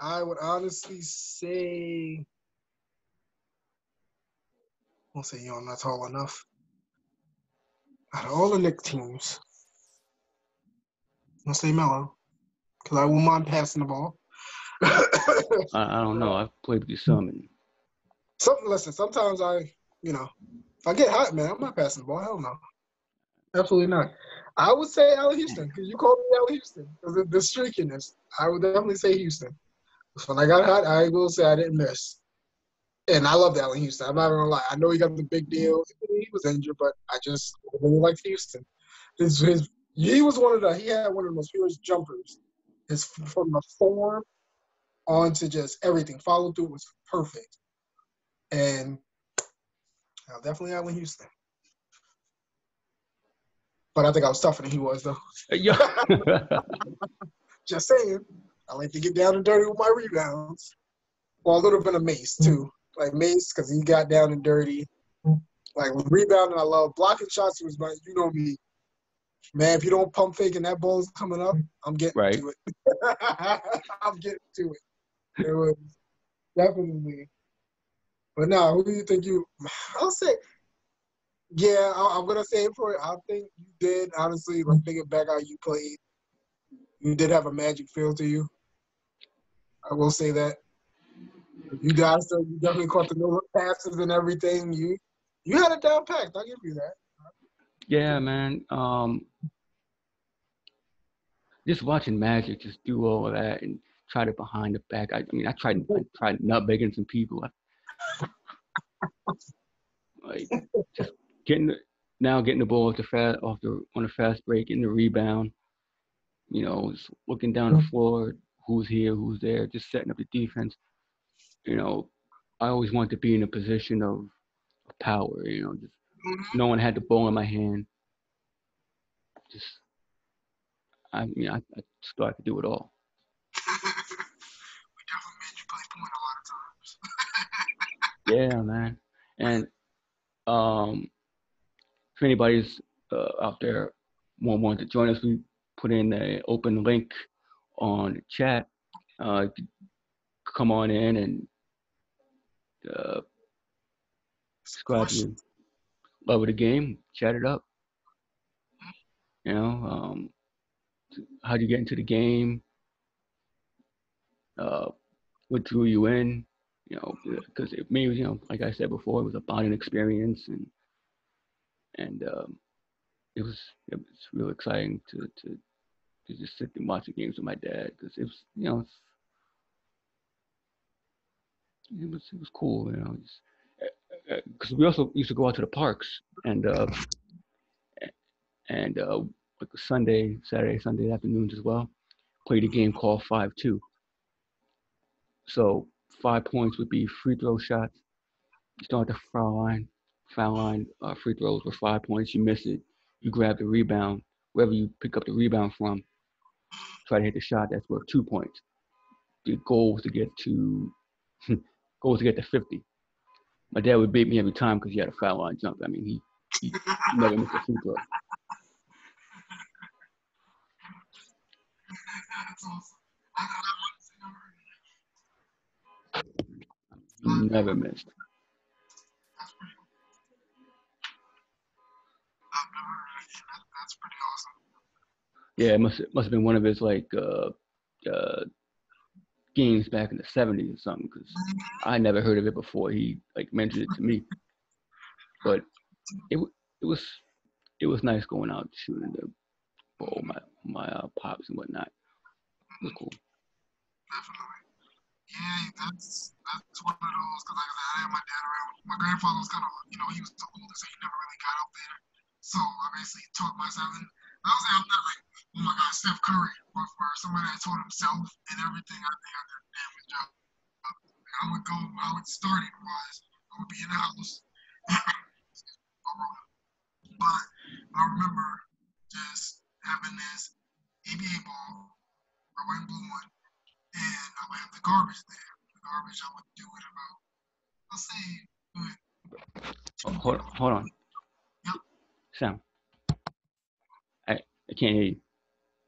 [SPEAKER 1] I would honestly say, I'll say, I'm not tall enough. Out of all the Knicks teams, I'll say Melo because I won't mind passing the ball.
[SPEAKER 2] I don't know. I've played with you some. And
[SPEAKER 1] Listen, sometimes if I get hot, man, I'm not passing the ball. Hell no. Absolutely not. I would say Allen Houston because you called me Allen Houston because of the streakiness. I would definitely say Houston. When I got hot, I will say I didn't miss. And I loved Allen Houston. I'm not gonna lie. I know he got the big deal. He was injured, but I just really liked Houston. He was he had one of the most purest jumpers. From the form on to just everything. Follow through was perfect. And definitely Allen Houston. But I think I was tougher than he was, though.
[SPEAKER 2] yeah.
[SPEAKER 1] Just saying. I like to get down and dirty with my rebounds. Well, a little bit of Mace, too. Like Mace, because he got down and dirty. Like rebounding, I love. Blocking shots was my, you know me. Man, if you don't pump fake and that ball is coming up, I'm getting
[SPEAKER 2] Right.
[SPEAKER 1] to it. I'm getting to it. It was definitely. But now, who do you think I'll say, yeah, I'm going to say it for it. I think you did, honestly, like thinking back how you played, you did have a magic feel to you. I will say that. You guys, you definitely caught the no passes and everything. You had it down packed. I'll give you that.
[SPEAKER 2] Yeah, man. Just watching Magic just do all of that and try to behind the back. I tried nutmegging some people. Like just getting the ball on a fast break, getting the rebound. Just looking down the floor, who's here, who's there, just setting up the defense. I always wanted to be in a position of power. Just no one had the ball in my hand. Just I just thought I could do it all.
[SPEAKER 1] We definitely made you play point a lot of times.
[SPEAKER 2] Yeah, man. And if anybody's out there want to join us, we put in an open link on the chat. You could come on in and describe your love of the game, chat it up. How'd you get into the game? What drew you in? Because maybe like I said before, it was a bonding experience, and it was real exciting to just sit and watch the games with my dad because it was it was cool, because we also used to go out to the parks and like Saturday, Sunday afternoons as well, played a game called 5-2. So 5 points would be free throw shots. You start the foul line, free throws were 5 points. You miss it, you grab the rebound, wherever you pick up the rebound from, try to hit the shot that's worth 2 points. The goal was to get to 50. My dad would beat me every time because he had a foul line jump. I mean, he never missed a free throw. He never missed.
[SPEAKER 1] That's pretty awesome.
[SPEAKER 2] Yeah, it must have been one of his games back in the 70s or something, because I never heard of it before he like mentioned it to me. But it was nice going out shooting the ball, my pops and whatnot. It was cool.
[SPEAKER 1] Definitely. Yeah, that's one of those, because like I said, I had my dad around. My grandfather was kind of, he was older, so he never really got out there. So I basically taught myself, and I was I'm not like, oh my God, Steph Curry, but for somebody that taught himself and everything, I think I did a damn good job. How it started was, I would be in the house, but I remember just having this ABA ball, red, white, and blue one, and I would have the garbage there. The garbage I would do it about, let's say,
[SPEAKER 2] Hold on.
[SPEAKER 1] Yep.
[SPEAKER 2] Sound. I can't hear you.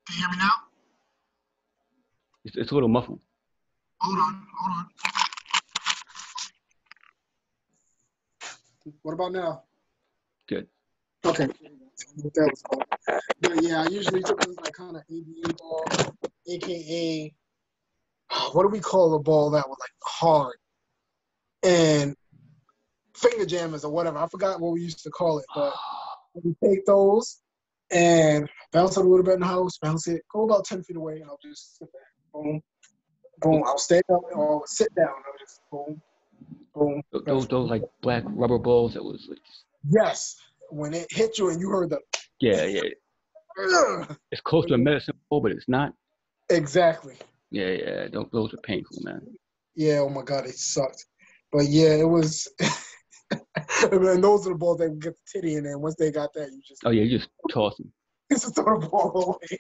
[SPEAKER 1] Can you hear me now?
[SPEAKER 2] It's a little muffled.
[SPEAKER 1] Hold on. What about now?
[SPEAKER 2] Good.
[SPEAKER 1] Okay. That was cool. But yeah, I usually took this like kind of ABA ball, aka what do we call a ball that was like hard and finger jammers or whatever. I forgot what we used to call it, but we take those and bounce it a little bit in the house, bounce it, go about 10 feet away, and I'll just sit back. Boom, boom. I'll stand up or sit down. I'll just boom, boom.
[SPEAKER 2] Those like black rubber balls that was like.
[SPEAKER 1] Yes, when it hit you and you heard the.
[SPEAKER 2] Yeah. It's close to a medicine ball, but it's not.
[SPEAKER 1] Exactly.
[SPEAKER 2] Yeah. Those are painful, man.
[SPEAKER 1] Yeah. Oh my God, it sucked. But yeah, it was. And those are the balls that get the titty in there. Once they got that, you just.
[SPEAKER 2] Oh yeah, you just toss them.
[SPEAKER 1] Just throw the ball away.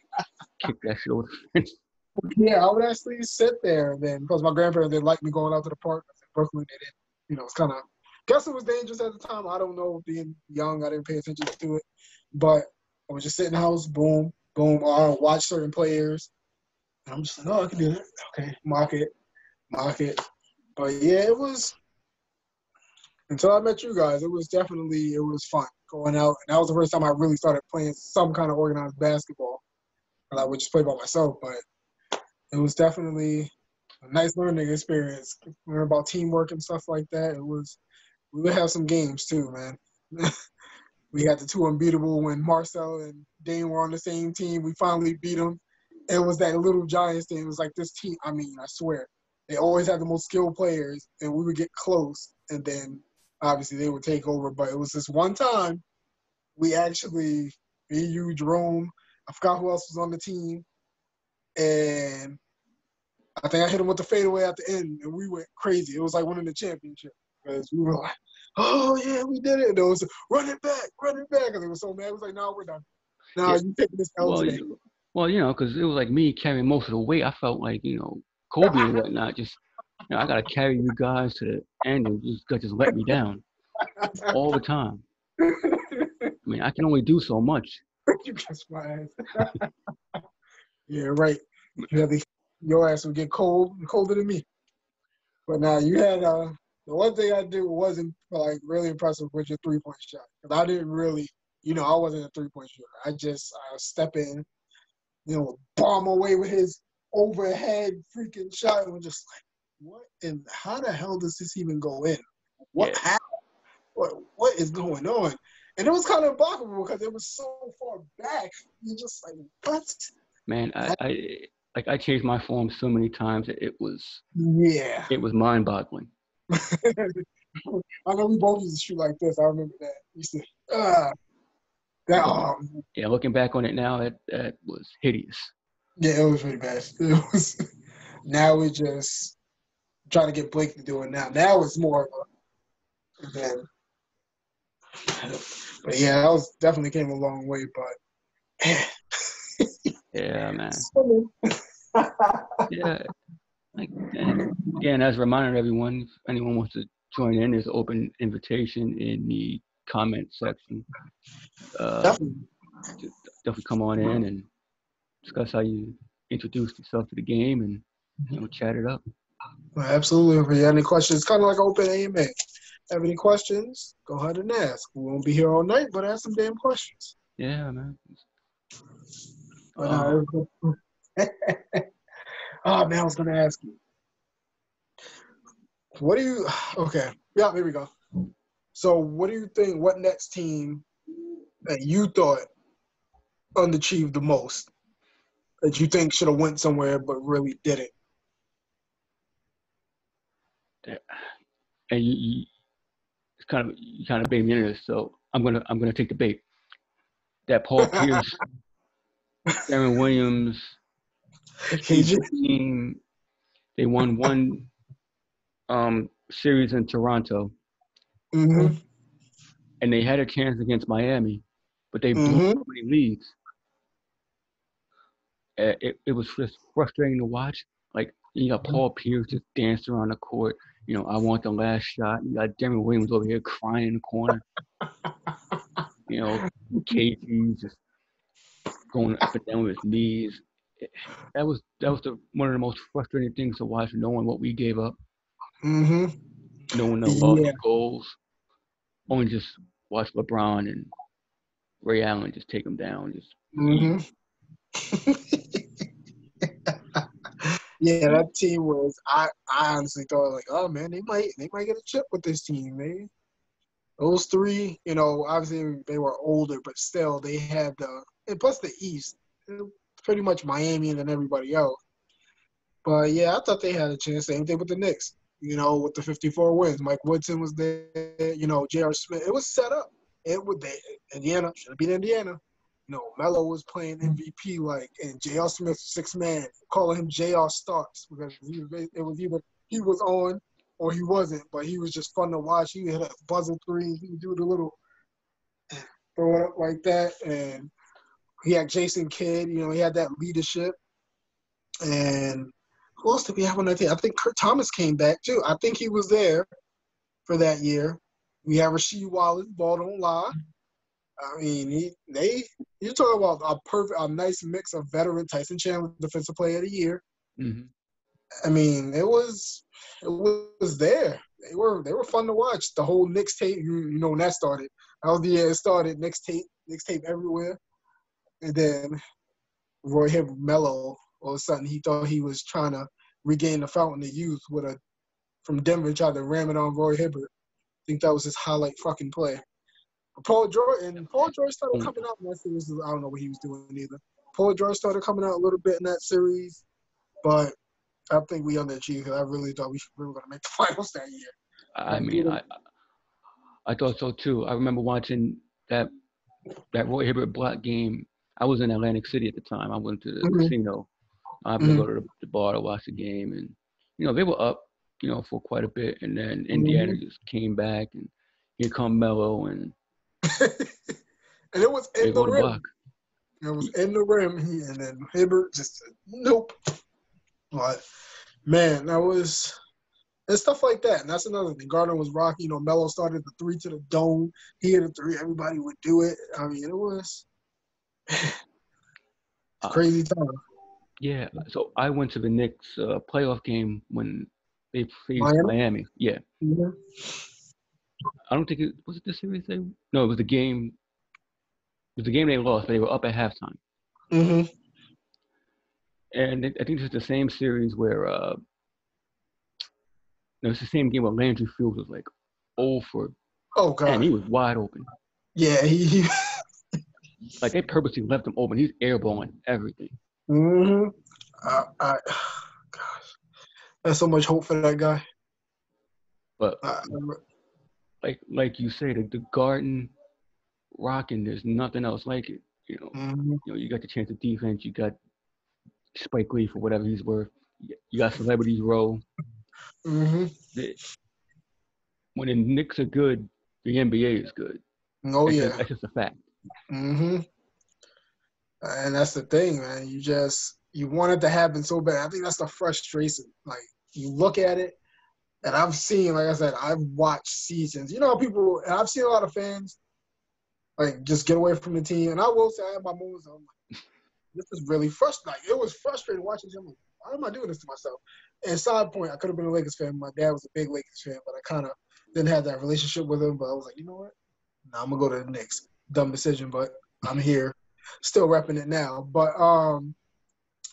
[SPEAKER 2] Kick that shit over the fence.
[SPEAKER 1] Yeah, I would actually sit there then, because my grandparents didn't like me going out to the park. In Brooklyn, they didn't. It's kind of. Guess it was dangerous at the time. I don't know. Being young, I didn't pay attention to it. But I would just sit in the house, boom, boom, or I'll watch certain players. And I'm just like, oh, I can do that. Okay, mock it. But yeah, it was. Until I met you guys, it was fun going out. And that was the first time I really started playing some kind of organized basketball. And I would just play by myself, but it was definitely a nice learning experience. Learn about teamwork and stuff like that. We would have some games too, man. We had the two unbeatable when Marcel and Dane were on the same team. We finally beat them. It was that little Giants thing. It was like this team. I mean, I swear, they always had the most skilled players, and we would get close, and then obviously they would take over. But it was this one time we actually, me, you, Jerome, I forgot who else was on the team, and I think I hit him with the fadeaway at the end, and we went crazy. It was like winning the championship because we were like, oh, yeah, we did it. And it was, run it back. And they were so mad. It was like, no, we're done. No, you taking this L today.
[SPEAKER 2] Well, because it was like me carrying most of the weight. I felt like, Kobe and whatnot. Just, I got to carry you guys to the end and just let me down all the time. I mean, I can only do so much.
[SPEAKER 1] You catch my ass. Yeah, right. Your ass would get colder than me. But now you had the one thing I did wasn't like really impressive with your 3-point shot. Because I didn't really, I wasn't a 3-point shooter. I step in, bomb away with his overhead freaking shot and was just like, what? And how the hell does this even go in? What happened? What is going on? And it was kind of unblockable because it was so far back. You're just like, what?
[SPEAKER 2] Man, I changed my form so many times that it was mind-boggling.
[SPEAKER 1] I know we both used to shoot like this. I remember that. We used to,
[SPEAKER 2] yeah, looking back on it now, that was hideous.
[SPEAKER 1] Yeah, it was pretty bad. Now we just trying to get Blake to do it now. Now it's more of a than. But yeah, that was definitely came a long way. But
[SPEAKER 2] yeah, man. Yeah. And again, as a reminder to everyone, if anyone wants to join in, there's an open invitation in the comment section. Definitely come on in and discuss how you introduced yourself to the game and chat it up.
[SPEAKER 1] Absolutely. If you have any questions, it's kind of like open AMA. Have any questions? Go ahead and ask. We won't be here all night, but ask some damn questions.
[SPEAKER 2] Yeah, man.
[SPEAKER 1] But, man, I was going to ask you. What do you? Okay, yeah, here we go. So, what do you think? What Nets team that you thought underachieved the most that you think should have went somewhere but really didn't?
[SPEAKER 2] And you kind of bait me into this, so I'm gonna take the bait. That Paul Pierce, Darren Williams,
[SPEAKER 1] KG.
[SPEAKER 2] team, they won one series in Toronto,
[SPEAKER 1] Mm-hmm.
[SPEAKER 2] and they had a chance against Miami, but they blew
[SPEAKER 1] Mm-hmm.
[SPEAKER 2] so many leads. It was just frustrating to watch. Like you got Paul Pierce just dancing around the court. I want the last shot. You got Darren Williams over here crying in the corner. KG just going up and down with his knees. That was one of the most frustrating things to watch, knowing what we gave up,
[SPEAKER 1] Mm-hmm.
[SPEAKER 2] knowing the lost
[SPEAKER 1] Yeah.
[SPEAKER 2] goals. Only just watch LeBron and Ray Allen just take them down. Just
[SPEAKER 1] Mm-hmm. Yeah, that team was. I honestly thought like, oh man, they might get a chip with this team, man. Those three, obviously they were older, but still they had and plus the East, pretty much Miami and then everybody else. But yeah, I thought they had a chance. Same thing with the Knicks. With the 54 wins, Mike Woodson was there. J.R. Smith. It was set up. Indiana should have been Indiana. Melo was playing MVP and J.R. Smith 6-man, calling him J.R. Starks because it was either he was on or he wasn't, but he was just fun to watch. He hit a buzzer three. He would do the little throw it up like that, and he had Jason Kidd. He had that leadership. And who else did we have on that team? I think Kurt Thomas came back too. I think he was there for that year. We have Rasheed Wallace, ball don't lie. I mean, you're talking about a nice mix of veteran. Tyson Chandler, Defensive Player of the Year.
[SPEAKER 2] mm-hmm.
[SPEAKER 1] I mean, it was there. They were fun to watch. The whole Knicks tape, when that started. That was the year it started. Knicks tape everywhere. And then Roy Hibbert, Melo, all of a sudden he thought he was trying to regain the fountain of youth from Denver, tried to ram it on Roy Hibbert. I think that was his highlight fucking play. Paul George started coming out in that series. I don't know what he was doing either. Paul George started coming out a little bit in that series, but I think we underachieved because I really thought we were going to make the finals that year.
[SPEAKER 2] I mean, I thought so too. I remember watching that Roy Hibbert block game. I was in Atlantic City at the time. I went to the casino. I happened to go to the bar to watch the game, and they were up, for quite a bit, and then Indiana just came back, and here come Melo, and
[SPEAKER 1] and it was in the rim. It was in the rim, and then Hibbert just nope. But man, it's stuff like that, and that's another thing. Gardner was rocky. Melo started the three to the dome. He hit a three. Everybody would do it. I mean, it was crazy time.
[SPEAKER 2] Yeah. So I went to the Knicks playoff game when they faced Miami. Yeah.
[SPEAKER 1] Mm-hmm.
[SPEAKER 2] I don't think was it the series No, it was the game. It was the game they lost, but they were up at halftime.
[SPEAKER 1] Mm-hmm.
[SPEAKER 2] And I think this is the same series where it's the same game where Landry Fields was like 0 for.
[SPEAKER 1] Oh God.
[SPEAKER 2] And he was wide open.
[SPEAKER 1] Yeah, he
[SPEAKER 2] like they purposely left him open. He's airballing everything.
[SPEAKER 1] Mm-hmm. Gosh, there's so much hope for that guy.
[SPEAKER 2] But like you say, the Garden rocking. There's nothing else like it. You got the chance of defense. You got Spike Lee for whatever he's worth. You got Celebrities Row.
[SPEAKER 1] Mm-hmm.
[SPEAKER 2] When the Knicks are good, the NBA is good.
[SPEAKER 1] Oh,
[SPEAKER 2] that's just a fact.
[SPEAKER 1] Mm-hmm. And that's the thing, man. You want it to happen so bad. I think that's the frustration. Like, you look at it, and I've seen, like I said, I've watched seasons. I've seen a lot of fans, like, just get away from the team. And I will say I have my moments. I'm like, this is really frustrating. Like, it was frustrating watching them. Like, why am I doing this to myself? And side point, I could have been a Lakers fan. My dad was a big Lakers fan, but I kind of didn't have that relationship with him. But I was like, you know what? Nah, I'm going to go to the Knicks. Dumb decision, but I'm here. Still repping it now. But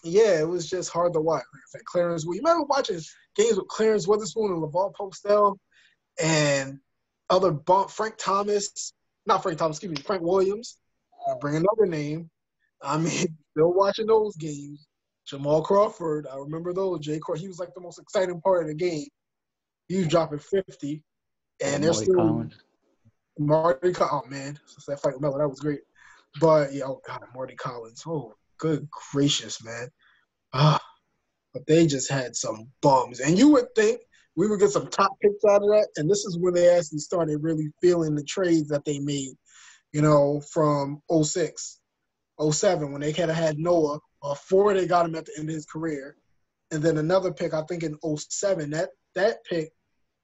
[SPEAKER 1] Yeah, it was just hard to watch. Like I said, Clarence. You remember watching games with Clarence Witherspoon and LeVar Postel and other Frank Thomas, not Frank Thomas, excuse me, Frank Williams. I'll bring another name. I mean, still watching those games. Jamal Crawford, I remember those. Jay Crawford, he was like the most exciting part of the game. He was dropping 50, and they're
[SPEAKER 2] Marty
[SPEAKER 1] still
[SPEAKER 2] Collins.
[SPEAKER 1] Marty. Oh man, that fight with Melo, that was great. But yeah, oh god, Marty Collins. Oh, good gracious, man. Ah, but they just had some bums, and you would think we would get some top picks out of that. And this is when they actually started really feeling the trades that they made. You know, from 06, 07, when they kind of had Noah, before they got him at the end of his career. And then another pick, I think in 07, that pick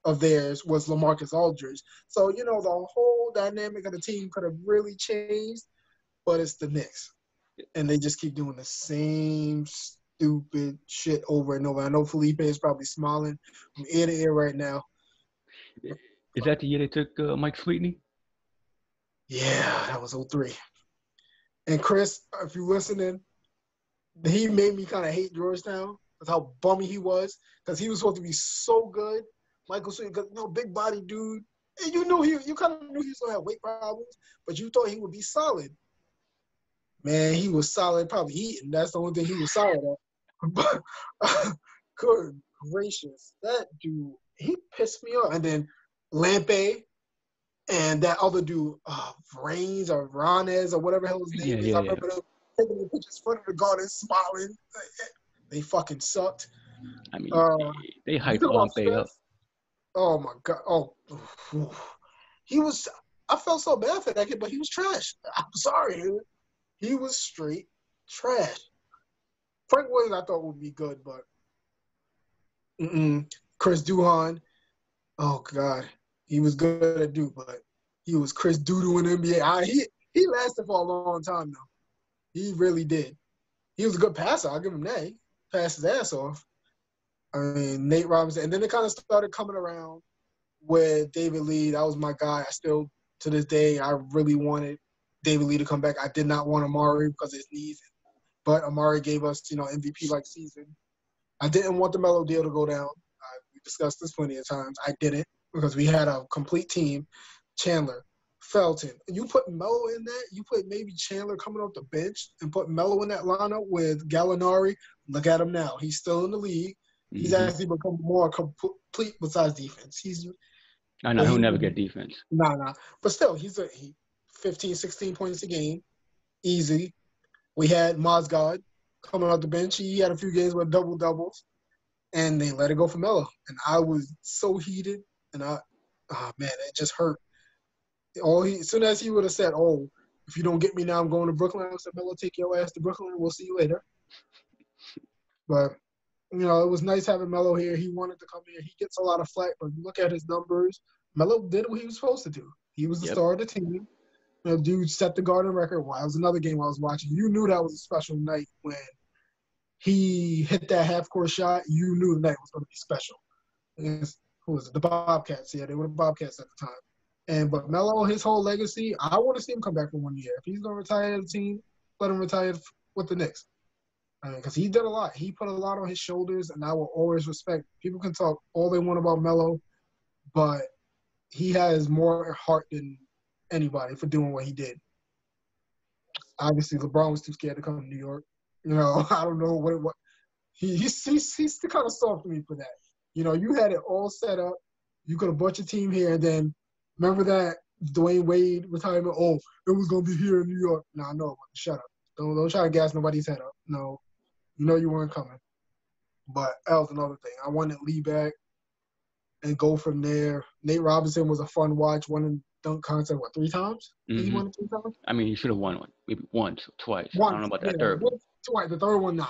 [SPEAKER 1] of theirs was LaMarcus Aldridge. So, you know, the whole dynamic of the team could have really changed, but it's the Knicks. And they just keep doing the same stupid shit over and over. I know Felipe is probably smiling from ear to ear right now.
[SPEAKER 2] Is that the year they took Mike Sweetney?
[SPEAKER 1] Yeah, that was 03. And Chris, if you're listening, he made me kind of hate Georgetown with how bummy he was, because he was supposed to be so good. Michael Sweet, because big body dude, and you kind of knew he was gonna have weight problems, but you thought he would be solid. Man, he was solid, probably eating. That's the only thing he was solid at. But good gracious, that dude, he pissed me off. And then Lampe and that other dude, Vrains or Ranez or whatever the hell his name is. I remember them taking the pictures in front of the garden, smiling. They fucking sucked.
[SPEAKER 2] I mean, they hyped Lampe up.
[SPEAKER 1] Oh my god! Oh, he was. I felt so bad for that kid, but he was trash. I'm sorry, he was straight trash. Frank Williams, I thought would be good, but Chris Duhon. Oh god, he was good at Duke, but he was Chris Doodoo in the NBA. He lasted for a long time though. He really did. He was a good passer. I'll give him that. He passed his ass off. I mean, Nate Robinson. And then it kind of started coming around with David Lee. That was my guy. I still, to this day, I really wanted David Lee to come back. I did not want Amari because of his knees. But Amari gave us, MVP-like season. I didn't want the Melo deal to go down. We discussed this plenty of times. I didn't because we had a complete team. Chandler, Felton. You put Melo in that, you put maybe Chandler coming off the bench and put Melo in that lineup with Gallinari. Look at him now. He's still in the league. He's actually become more complete besides defense.
[SPEAKER 2] I know he'll never get defense.
[SPEAKER 1] Nah. But still, he's 15, 16 points a game. Easy. We had Mozgod coming off the bench. He had a few games with double-doubles. And they let it go for Melo. And I was so heated. And it just hurt. As soon as he would have said, if you don't get me now, I'm going to Brooklyn. I said, Melo, take your ass to Brooklyn. We'll see you later. But, it was nice having Melo here. He wanted to come here. He gets a lot of flack, but you look at his numbers. Melo did what he was supposed to do. He was the star of the team. Dude set the Garden record. Well, it was another game I was watching. You knew that was a special night when he hit that half-court shot. You knew the night was going to be special. Who was it? The Bobcats. Yeah, they were the Bobcats at the time. But Melo, his whole legacy, I want to see him come back for 1 year. If he's going to retire the team, let him retire with the Knicks. Because he did a lot. He put a lot on his shoulders, and I will always respect. People can talk all they want about Melo, but he has more heart than anybody for doing what he did. Obviously, LeBron was too scared to come to New York. I don't know what he's kind of soft to me for that. You had it all set up. You could have brought your team here, and then remember that Dwayne Wade retirement? Oh, it was gonna be here in New York. Nah, no, shut up. Don't try to gas nobody's head up. No, you weren't coming. But that was another thing. I wanted Lee back and go from there. Nate Robinson was a fun watch. Won in dunk contest, 3 times? He won it 3 times?
[SPEAKER 2] I mean, he should have won one. Maybe once or twice. I don't know about that third one.
[SPEAKER 1] Twice. The third one, nah.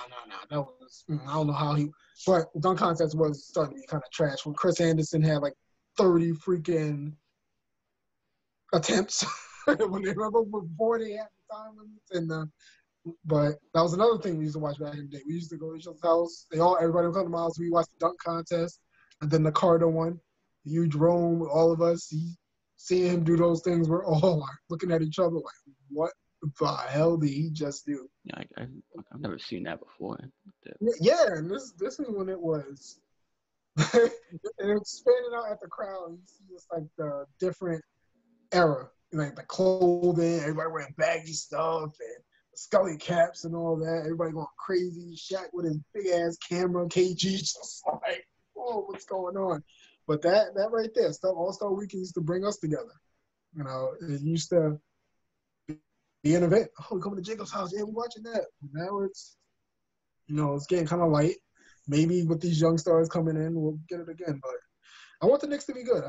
[SPEAKER 1] That was, I don't know how he – but the dunk contest was starting to be kind of trash when Chris Anderson had 30 freaking attempts. When they remember before they had the time limits. But that was another thing we used to watch back in the day. We used to go to each other's house. Everybody would come to my house. We watched the dunk contest, and then the Carter one. You, Jerome, all of us. Seeing him do those things, we're all looking at each other like, what The hell did he just do?
[SPEAKER 2] Yeah, I've never seen that before.
[SPEAKER 1] Yeah, and this is when it was. And expanding out at the crowd, you see just like the different era, like the clothing, everybody wearing baggy stuff and scully caps and all that. Everybody going crazy. Shaq with his big ass camera, KG just like, oh, what's going on? But that right there, stuff All-Star Weekend used to bring us together. You know, it used to be an event. Oh, we coming to Jacob's house. Yeah, we watching that. Now it's, it's getting kind of light. Maybe with these young stars coming in, we'll get it again. But I want the Knicks to be good.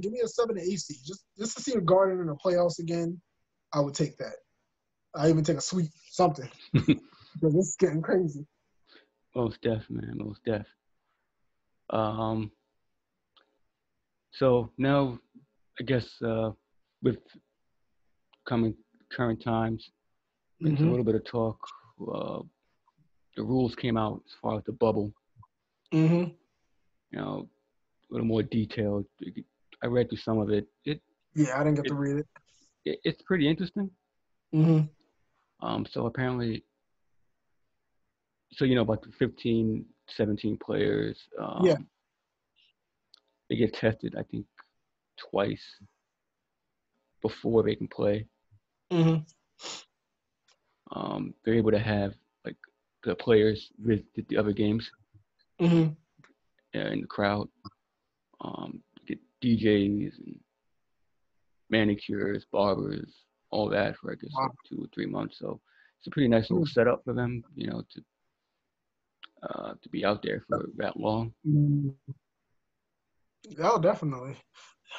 [SPEAKER 1] Give me a 7 to 8 seed. Just to see a Garden in the playoffs again, I would take that. I even take a sweep, something. Because this is getting crazy.
[SPEAKER 2] Most def, man. Most def. So now, I guess with current times, it's a little bit of talk. The rules came out as far as the bubble.
[SPEAKER 1] Mm-hmm.
[SPEAKER 2] A little more detailed. I read through some of it.
[SPEAKER 1] Yeah, I didn't get to read it.
[SPEAKER 2] It's pretty interesting.
[SPEAKER 1] Mm-hmm.
[SPEAKER 2] So apparently, about the 15, 17 players.
[SPEAKER 1] Yeah.
[SPEAKER 2] They get tested, I think, twice before they can play.
[SPEAKER 1] Mm-hmm.
[SPEAKER 2] They're able to have like the players visit the other games
[SPEAKER 1] in
[SPEAKER 2] the crowd. Get DJs and manicures, barbers, all that for I guess like 2 or 3 months. So it's a pretty nice little setup for them, to be out there for that long.
[SPEAKER 1] Oh, definitely.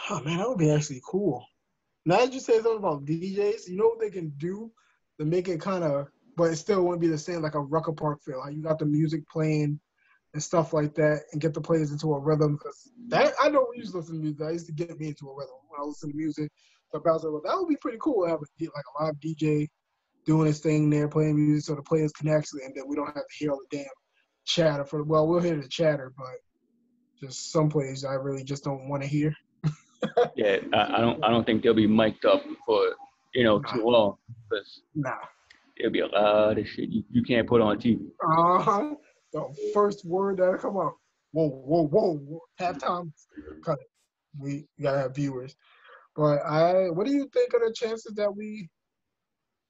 [SPEAKER 1] Oh man, that would be actually cool. Now that you say something about DJs, you know what they can do to make it kind of, but it still wouldn't be the same like a Rucker Park feel. How you got the music playing and stuff like that, and get the players into a rhythm. Because that I know we used to listen to music. That used to get me into a rhythm when I listen to music. So that would be pretty cool to have a live DJ doing his thing there, playing music, so the players can actually, and then we don't have to hear all the damn chatter. We'll hear the chatter, but just some plays I really just don't want to hear.
[SPEAKER 2] Yeah, I don't think they'll be mic'd up for too long because it'll be a lot of shit you can't put on TV.
[SPEAKER 1] The first word that'll come out, whoa, halftime, cut it. We gotta have viewers. But what do you think are the chances that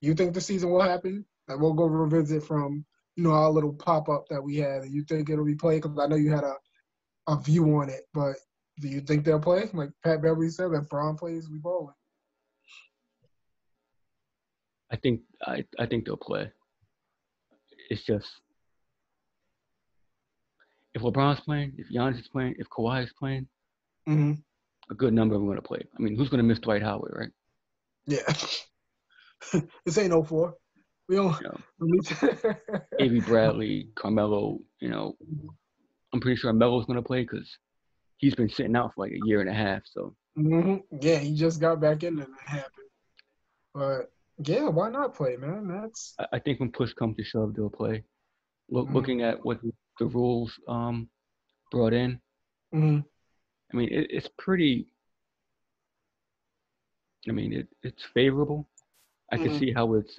[SPEAKER 1] you think the season will happen? And we'll go revisit from our little pop up that we had. You think it'll be played? Because I know you had a view on it, but do you think they'll play? Like Pat Beverly said, if Braun plays, we bowling.
[SPEAKER 2] I think they'll play. It's just if LeBron's playing, if Giannis is playing, if Kawhi is playing, a good number of them are going to play. I mean, who's going to miss Dwight Howard, right?
[SPEAKER 1] Yeah. This ain't 04. We don't.
[SPEAKER 2] A.B. Bradley, Carmelo, I'm pretty sure Melo's going to play because he's been sitting out for like a year and a half. So.
[SPEAKER 1] Yeah, he just got back in and it happened. But yeah, why not play, man?
[SPEAKER 2] I think when push comes to shove, they'll play. Looking at what the rules brought in, I mean, it's pretty. I mean, it's favorable. I can see how it's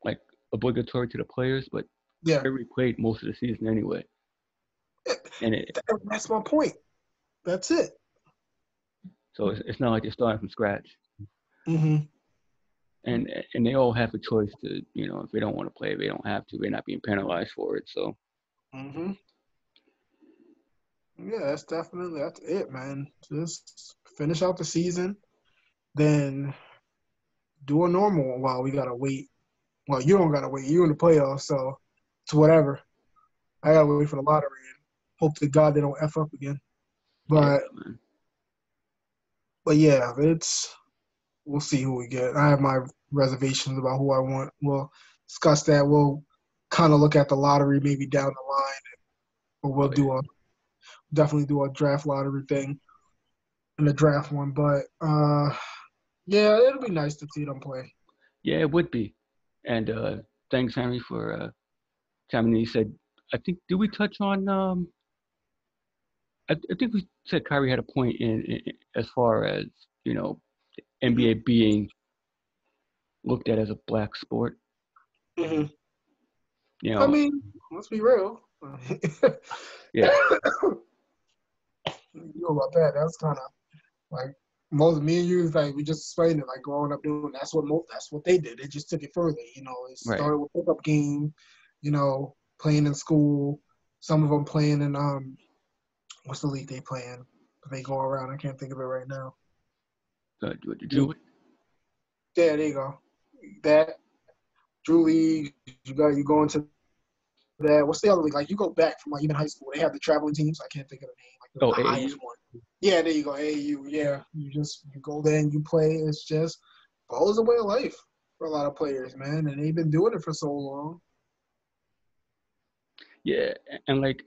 [SPEAKER 2] like obligatory to the players, but they already played most of the season anyway. And
[SPEAKER 1] that's my point. That's it.
[SPEAKER 2] So it's not like they're starting from scratch. And they all have a choice to, if they don't want to play, they don't have to. They're not being penalized for it. So.
[SPEAKER 1] Yeah, that's it, man. Just finish out the season, then do a normal one while we gotta wait. Well, you don't gotta wait. You're in the playoffs, so it's whatever. I gotta wait for the lottery and hope to God they don't F up again. But yeah, we'll see who we get. I have my reservations about who I want. We'll discuss that. We'll kind of look at the lottery maybe down the line, or we'll definitely do a draft lottery thing in the draft one. But yeah, it'll be nice to see them play.
[SPEAKER 2] Yeah, it would be. And thanks, Henry, for telling me. You said, I think, did we touch on? I think we said Kyrie had a point in as far as NBA being looked at as a black sport.
[SPEAKER 1] Mm-hmm.
[SPEAKER 2] You
[SPEAKER 1] I
[SPEAKER 2] know,
[SPEAKER 1] mean, let's be real.
[SPEAKER 2] yeah,
[SPEAKER 1] You know about that? That's kind of like most me and you. Like we just explained it. Like growing up doing that's what they did. They just took it further. You know, it
[SPEAKER 2] right.
[SPEAKER 1] started with pickup game. You know, playing in school. Some of them playing in what's the league they playing? They go around. I can't think of it right now.
[SPEAKER 2] What the Jew?
[SPEAKER 1] Yeah, there you go. That Drew League. You go into that. What's the other league? Like you go back from like even high school. They have the traveling teams. I can't think of the name. Like
[SPEAKER 2] Oh,
[SPEAKER 1] the highest
[SPEAKER 2] AAU.
[SPEAKER 1] one. Yeah, there you go. AAU. Yeah, you go there and you play. It's just ball is a way of life for a lot of players, man, and they've been doing it for so long.
[SPEAKER 2] Yeah, and like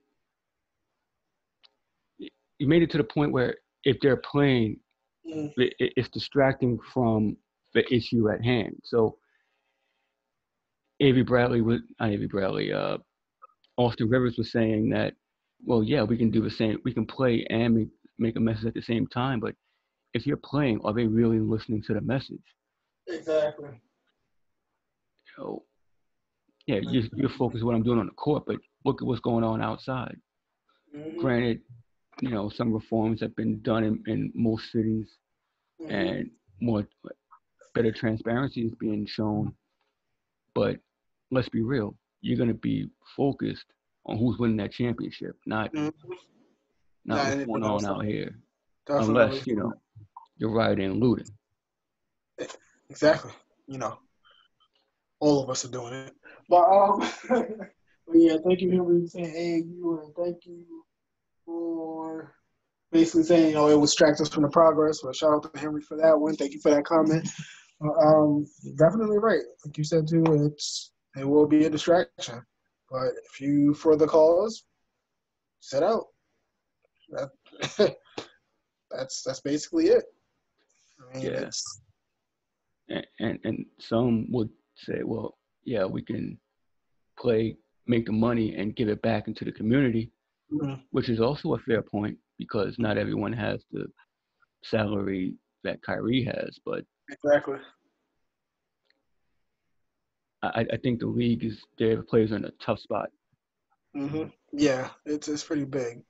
[SPEAKER 2] you made it to the point where if they're playing,
[SPEAKER 1] Mm.
[SPEAKER 2] it's distracting from the issue at hand. So Avery Bradley was not Avery Bradley. Austin Rivers was saying that, well, yeah, we can do the same. We can play and make a message at the same time. But if you're playing, are they really listening to the message?
[SPEAKER 1] Exactly.
[SPEAKER 2] So, yeah, you're focused on what I'm doing on the court, but look at what's going on outside.
[SPEAKER 1] Mm-hmm.
[SPEAKER 2] Granted, some reforms have been done in most cities,
[SPEAKER 1] Mm-hmm.
[SPEAKER 2] and more better transparency is being shown. But let's be real, you're going to be focused on who's winning that championship, not
[SPEAKER 1] Mm-hmm.
[SPEAKER 2] not
[SPEAKER 1] Not
[SPEAKER 2] what's going
[SPEAKER 1] anything
[SPEAKER 2] on
[SPEAKER 1] else.
[SPEAKER 2] out here, unless
[SPEAKER 1] Definitely.
[SPEAKER 2] you're rioting and looting.
[SPEAKER 1] Exactly. You know, all of us are doing it. But but yeah, thank you, Henry, for saying AAU, and thank you for basically saying, it will distract us from the progress. So shout out to Henry for that one. Thank you for that comment. Definitely right. Like you said too, it will be a distraction. But if you for the cause, set out. That, that's basically it. I mean,
[SPEAKER 2] Yeah,
[SPEAKER 1] it's
[SPEAKER 2] and some would say, well, yeah, we can play, make the money, and give it back into the community,
[SPEAKER 1] mm,
[SPEAKER 2] which is also a fair point because not everyone has the salary that Kyrie has. But
[SPEAKER 1] exactly.
[SPEAKER 2] I think the league is their players are in a tough spot.
[SPEAKER 1] Yeah, it's pretty big,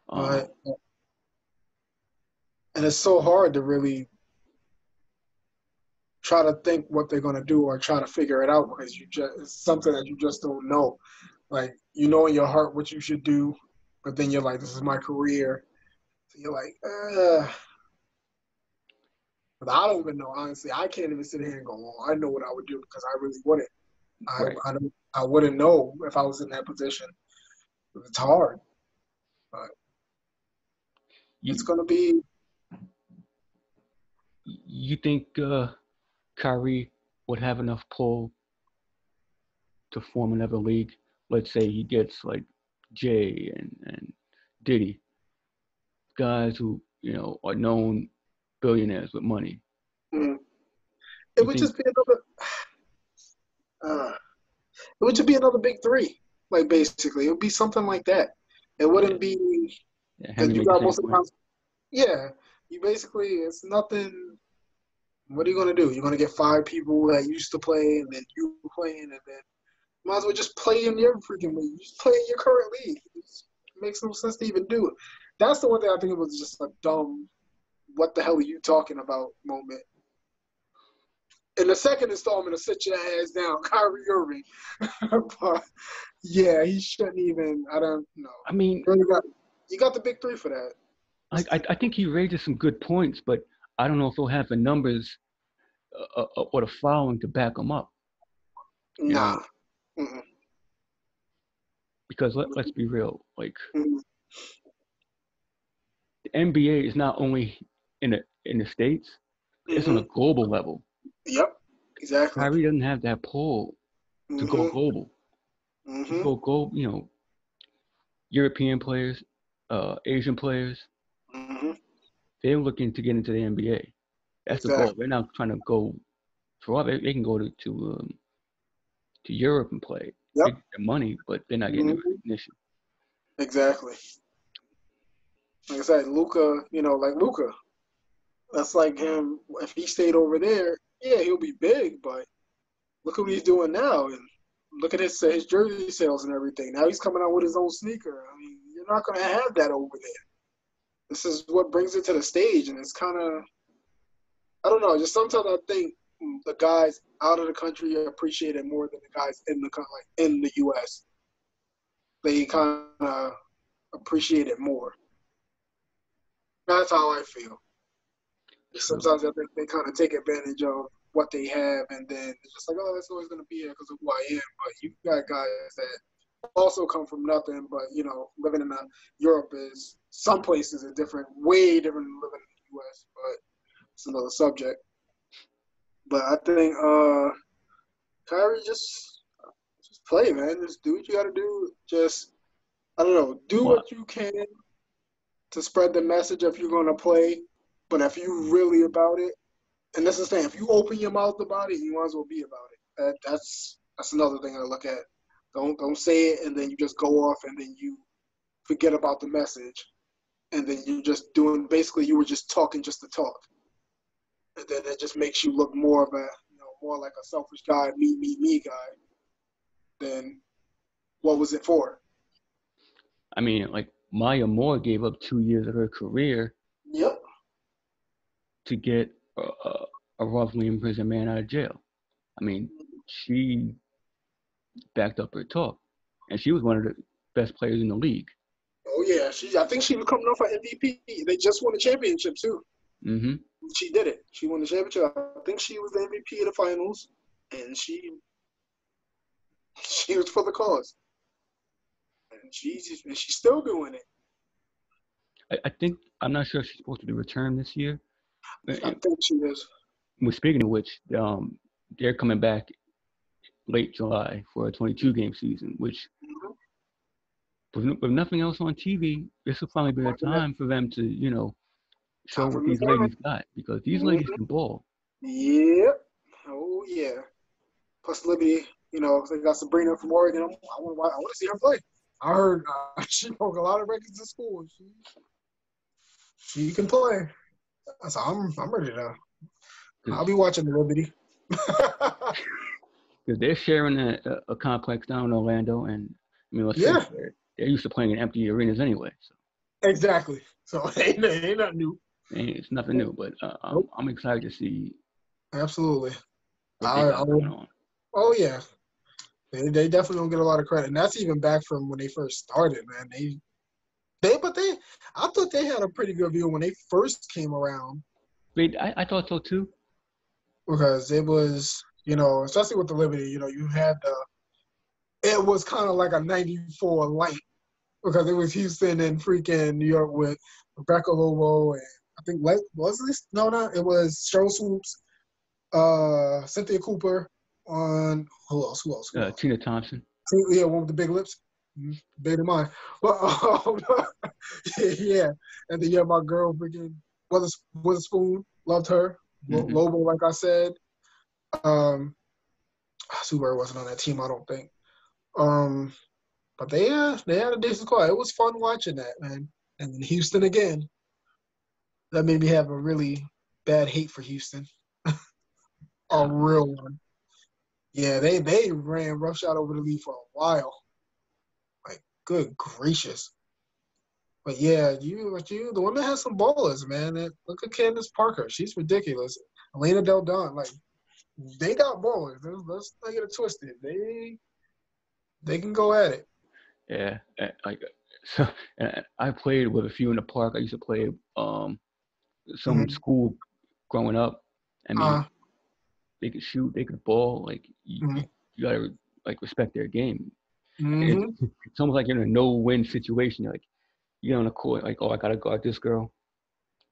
[SPEAKER 2] Um,
[SPEAKER 1] but and it's so hard to really try to think what they're gonna do or try to figure it out because it's something that you just don't know. Like you know in your heart what you should do, but then you're like, this is my career. So you're like, but I don't even know. Honestly, I can't even sit here and go, "Oh, I know what I would do," because I really wouldn't. I
[SPEAKER 2] right.
[SPEAKER 1] I, don't, I wouldn't know if I was in that position. It's hard, but it's
[SPEAKER 2] You
[SPEAKER 1] gonna be.
[SPEAKER 2] you think Kyrie would have enough pull to form another league? Let's say he gets like Jay and Diddy, guys who are known billionaires with money.
[SPEAKER 1] Mm, it
[SPEAKER 2] You
[SPEAKER 1] would
[SPEAKER 2] think
[SPEAKER 1] just be another. Uh, it would just be another big three. Like basically, it would be something like that. It
[SPEAKER 2] yeah,
[SPEAKER 1] wouldn't be
[SPEAKER 2] yeah,
[SPEAKER 1] because
[SPEAKER 2] Henry
[SPEAKER 1] you
[SPEAKER 2] made the
[SPEAKER 1] got
[SPEAKER 2] same
[SPEAKER 1] most of the
[SPEAKER 2] point?
[SPEAKER 1] time. Yeah, you basically it's nothing. What are you gonna do? You're gonna get five people that used to play, and then you playing, and then might as well just play in your freaking league. Just play in your current league. It makes no sense to even do it. That's the one thing I think it was just a dumb. What the hell are you talking about? Moment. In the second installment of Sit Your Ass Down, Kyrie Irving. But yeah, he shouldn't even. I don't know.
[SPEAKER 2] I mean,
[SPEAKER 1] You got the big three for that.
[SPEAKER 2] I think he raises some good points, but I don't know if he'll have the numbers or the following to back him up. You
[SPEAKER 1] Nah.
[SPEAKER 2] know,
[SPEAKER 1] Mm-mm.
[SPEAKER 2] because let's be real, like
[SPEAKER 1] Mm-mm.
[SPEAKER 2] the NBA is not only in the states, it's on a
[SPEAKER 1] Mm-hmm.
[SPEAKER 2] global level.
[SPEAKER 1] Yep. Exactly.
[SPEAKER 2] Kyrie doesn't have that pull to go
[SPEAKER 1] Mm-hmm.
[SPEAKER 2] global. To
[SPEAKER 1] Mm-hmm.
[SPEAKER 2] go global, European players, Asian players,
[SPEAKER 1] Mm-hmm.
[SPEAKER 2] they're looking to get into the NBA. That's the goal.
[SPEAKER 1] Exactly.
[SPEAKER 2] They're not trying to go for all. They can go to Europe and play. They
[SPEAKER 1] Yep.
[SPEAKER 2] get their money, but they're not getting the
[SPEAKER 1] Mm-hmm.
[SPEAKER 2] recognition.
[SPEAKER 1] Exactly. Like I said, Luca. Like Luca. That's like him. If he stayed over there, yeah, he'll be big, but look what he's doing now, and look at his jersey sales and everything. Now he's coming out with his own sneaker. I mean, you're not going to have that over there. This is what brings it to the stage, and it's kind of, I don't know. Just sometimes I think the guys out of the country appreciate it more than the guys in the in the U.S. They kind of appreciate it more. That's how I feel. Sometimes I think they kind of take advantage of what they have, and then it's just like, oh, it's always going to be here because of who I am. But you got guys that also come from nothing, but, you know, living in Europe is, some places are different, way different than living in the U.S., but it's another subject. But I think Kyrie, just play, man. Just do what you got to do. Just, I don't know, do what you can to spread the message if you're going to play. But if you really about it, and this is the thing, if you open your mouth about it, you might as well be about it. That's another thing I look at. Don't say it and then you just go off and then you forget about the message, and then you're just doing, basically you were just talking just to talk, and then it just makes you look more of a, you know, more like a selfish guy, me guy, than what was it for?
[SPEAKER 2] I mean, like Maya Moore gave up 2 years of her career.
[SPEAKER 1] Yep.
[SPEAKER 2] To get a wrongfully imprisoned man out of jail. I mean, she backed up her talk, and she was one of the best players in the league.
[SPEAKER 1] Oh yeah, I think she was coming off an MVP. They just won the championship too.
[SPEAKER 2] Mm-hmm.
[SPEAKER 1] She did it. She won the championship. I think she was the MVP of the finals, and she was for the cause, and she's still doing it.
[SPEAKER 2] I think, I'm not sure if she's supposed to be returned this year.
[SPEAKER 1] I think she is.
[SPEAKER 2] Well, speaking of which, they're coming back late July for a 22-game season, which, with nothing else on TV, this will finally be a time for them to, you know, show what these ladies got, because these ladies can ball.
[SPEAKER 1] Yep. Oh yeah. Plus Liberty, you know, they got Sabrina from Oregon. I want to see her play. I heard she broke a lot of records in school. She can play. So I'm ready to. I'll be watching the Liberty.
[SPEAKER 2] Because they're sharing a complex down in Orlando, and I mean, they're used to playing in empty arenas anyway. So.
[SPEAKER 1] Exactly. So ain't nothing new.
[SPEAKER 2] It's nothing new, but I'm excited to see.
[SPEAKER 1] Absolutely.
[SPEAKER 2] What they got going on.
[SPEAKER 1] Oh yeah, they definitely don't get a lot of credit, and that's even back from when they first started, man. I thought they had a pretty good view when they first came around.
[SPEAKER 2] I thought so too.
[SPEAKER 1] Because it was, you know, especially with the Liberty, you know, you had it was kind of like a 94 light, because it was Houston and freaking New York with Rebecca Lobo and I think, it was Cheryl Swoops, Cynthia Cooper, on who else?
[SPEAKER 2] Tina Thompson.
[SPEAKER 1] Yeah, one with the big lips. Bigger than mine. But yeah. And then you have my girl freaking Witherspoon, loved her. Mm-hmm. Lobo, like I said. Subaru wasn't on that team, I don't think. But they had a decent squad. It was fun watching that, man. And Houston again. That made me have a really bad hate for Houston. A real one. Yeah, they ran roughshod over the league for a while. Like, good gracious. But yeah, the one that has some ballers, man. Look at Candace Parker. She's ridiculous. Elena Del Don, like, they got ballers. Let's not get it twisted. They can go at it.
[SPEAKER 2] Yeah, so I played with a few in the park. I used to play some school growing up. I mean, they could shoot, they could ball. Like you gotta like respect their game. It's almost like you're in a no-win situation. Like you get on the court, like, oh, I gotta guard this girl.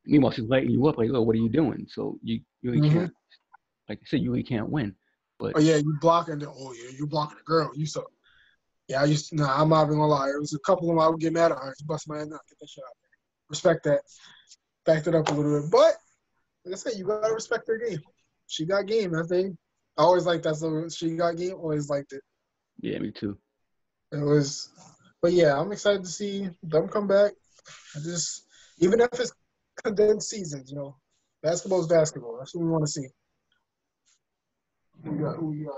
[SPEAKER 2] Meanwhile, she's lighting you up, like, oh, what are you doing? So you really can't, like I said, you really can't win. But
[SPEAKER 1] you blocking. Oh yeah, you blocking the girl. You suck. Yeah, I'm not even gonna lie. There was a couple of them I would get mad at. You bust my head, not get that shit out there. Respect that. Backed it up a little bit, but like I said, you gotta respect their game. She got game. I think I always liked that. So she got game. Always liked it.
[SPEAKER 2] Yeah, me too.
[SPEAKER 1] It was, but yeah, I'm excited to see them come back. Even if it's condensed seasons, you know, basketball's basketball. That's what we want to see. Who you got?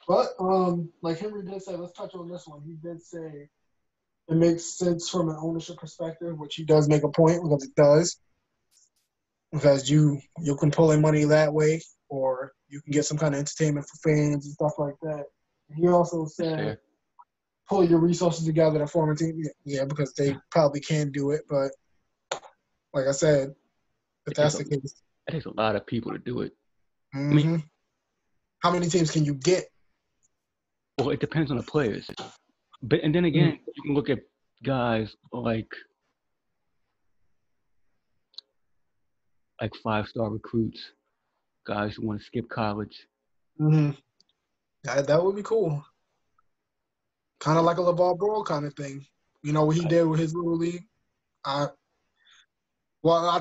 [SPEAKER 1] But like Henry did say, let's touch on this one. He did say it makes sense from an ownership perspective, which he does make a point because it does. Because you can pull in money that way, or you can get some kind of entertainment for fans and stuff like that. And he also said pull your resources together to form a team. Yeah, because they probably can do it, but like I said, if that's the case,
[SPEAKER 2] it takes a lot of people to do it.
[SPEAKER 1] Mm-hmm. I mean, how many teams can you get?
[SPEAKER 2] Well, it depends on the players. But and then again, you can look at guys like 5-star recruits, guys who want to skip college.
[SPEAKER 1] Mm-hmm. That would be cool. Kind of like a LeVar Ball kind of thing. You know what he did with his little league? I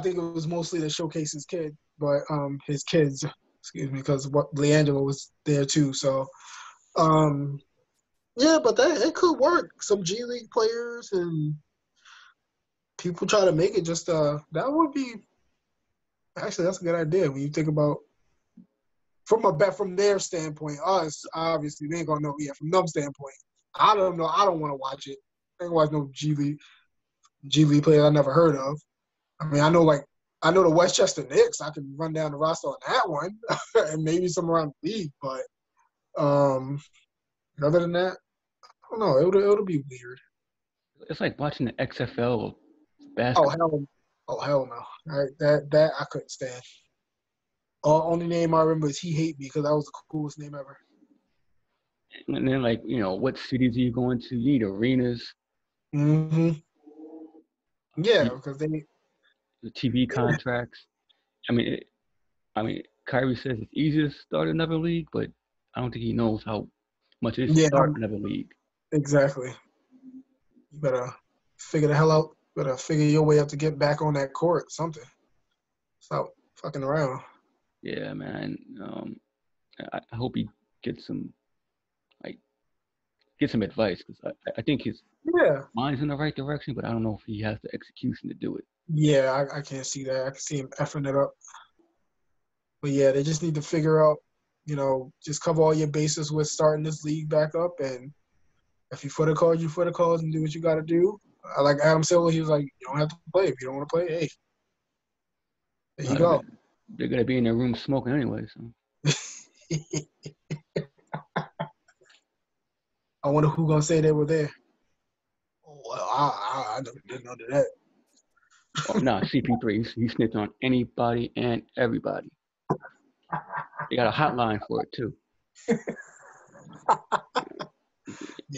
[SPEAKER 1] think it was mostly to showcase his kid, but his kids, excuse me, because LeAngelo was there too. So, yeah, but it could work. Some G League players and people try to make it. Just that would be actually that's a good idea when you think about from their standpoint. Us obviously they ain't gonna know. Yeah, from them standpoint, I don't know. I don't want to watch it. I ain't watch no G League players I never heard of. I mean, I know the Westchester Knicks. I can run down the roster on that one, and maybe some around the league. But other than that, I don't know. It'll be weird.
[SPEAKER 2] It's like watching the XFL basketball.
[SPEAKER 1] Oh hell no! That I couldn't stand. Only name I remember is He Hate Me because that was the coolest name ever.
[SPEAKER 2] And then what cities are you going to? You need arenas.
[SPEAKER 1] Mm-hmm. Yeah, because the
[SPEAKER 2] TV contracts. I mean, Kyrie says it's easier to start another league, but I don't think he knows how much it is to start another league.
[SPEAKER 1] Exactly. You better figure the hell out. Better figure your way out to get back on that court. Something. Stop fucking around.
[SPEAKER 2] Yeah, man. I hope he gets some advice because I think his mind's in the right direction, but I don't know if he has the execution to do it.
[SPEAKER 1] Yeah, I can't see that. I can see him effing it up. But yeah, they just need to figure out, just cover all your bases with starting this league back up. And if you for the cause, you for the cause and do what you got to do. I like Adam Silver. He was like, you don't have to play. If you don't want to play, hey, there you go.
[SPEAKER 2] They're going to be in their room smoking anyway. So.
[SPEAKER 1] I wonder who's going to say they were there. Oh, well, I didn't know that.
[SPEAKER 2] Oh, no, CP3. He snitched on anybody and everybody. They got a hotline for it, too.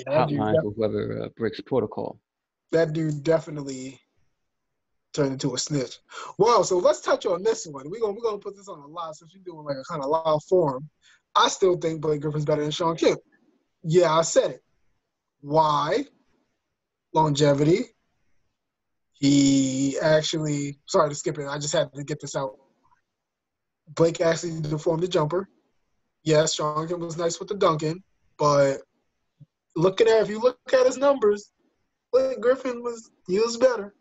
[SPEAKER 2] Hotline for whoever breaks protocol.
[SPEAKER 1] That dude definitely turned into a snitch. Well, so let's touch on this one. We're gonna put this on a live since you're doing like a kind of live forum. I still think Blake Griffin's better than Sean Kemp. Yeah, I said it. Why? Longevity. He actually, sorry to skip it. I just had to get this out. Blake actually deformed the jumper. Yes, Sean Kemp was nice with the dunking, but if you look at his numbers, Blake Griffin was better.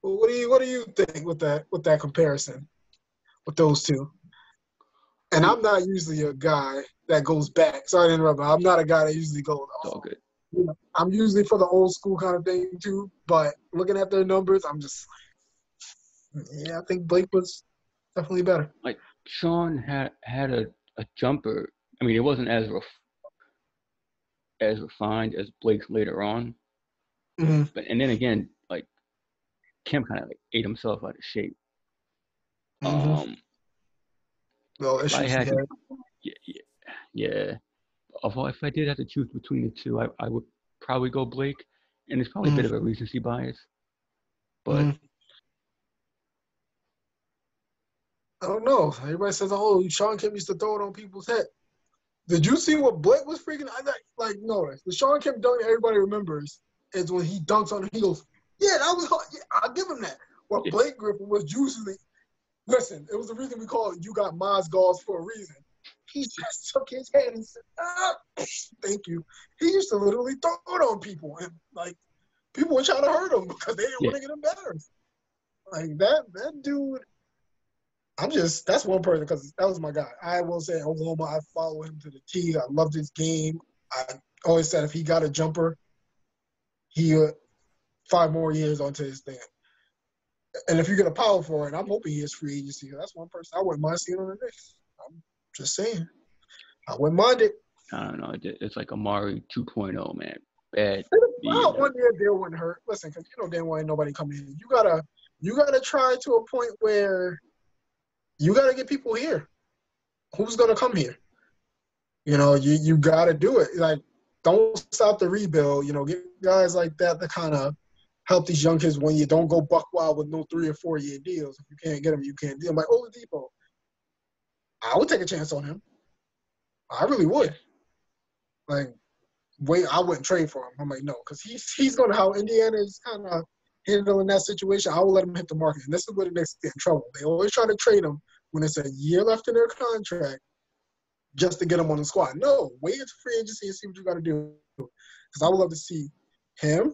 [SPEAKER 1] Well, what do you think with that comparison with those two? And I'm not usually a guy that goes back. Sorry to interrupt, but I'm not a guy that usually goes.
[SPEAKER 2] It's all good.
[SPEAKER 1] I'm usually for the old school kind of thing too. But looking at their numbers, I'm just, I think Blake was definitely better.
[SPEAKER 2] Like Sean had a jumper. I mean, it wasn't as refined as Blake's later on.
[SPEAKER 1] Mm-hmm.
[SPEAKER 2] But and then again, like Kemp kind of ate himself out of shape.
[SPEAKER 1] Mm-hmm. Well,
[SPEAKER 2] if I had, yeah. Although if I did have to choose between the two, I would probably go Blake, and it's probably a bit of a recency bias. But
[SPEAKER 1] I don't know. Everybody says, "Oh, Sean Kemp used to throw it on people's head." Did you see what Blake was freaking? No. The Sean Kemp dunk everybody remembers is when he dunks on him. He goes, "Yeah, that was hard. Yeah, I'll give him that." Well, Blake Griffin was usually, listen, it was the reason we call it "You Got Mozgals" for a reason. He just took his head and said, "Thank you." He used to literally throw it on people, and people were trying to hurt him because they didn't want to get embarrassed. Like that dude. That's one person because that was my guy. I will say Oklahoma, I follow him to the T. I loved his game. I always said if he got a jumper, he 5 more years onto his thing. And if you get a power forward, I'm hoping he is free agency. That's one person I wouldn't mind seeing on the Knicks. I'm just saying. I wouldn't mind it.
[SPEAKER 2] I don't know. It's like Amari 2.0, man. Bad.
[SPEAKER 1] Wow, 1 year deal wouldn't hurt. Listen, because you know damn well ain't nobody coming in. You gotta try to a point where you gotta get people here. Who's gonna come here? You know, you gotta do it. Like, don't stop the rebuild. You know, get guys like that to kind of help these young kids when you don't go buck wild with no 3 or 4 year deals. If you can't get them, you can't deal. Like Oladipo, I would take a chance on him. I really would. Like, I wouldn't trade for him. I'm like, no, because he's going to how Indiana is kind of handling that situation. I will let him hit the market. And this is where the Knicks get in trouble. They always try to trade him when it's a year left in their contract just to get him on the squad. No, wait until free agency and see what you got to do. Because I would love to see him,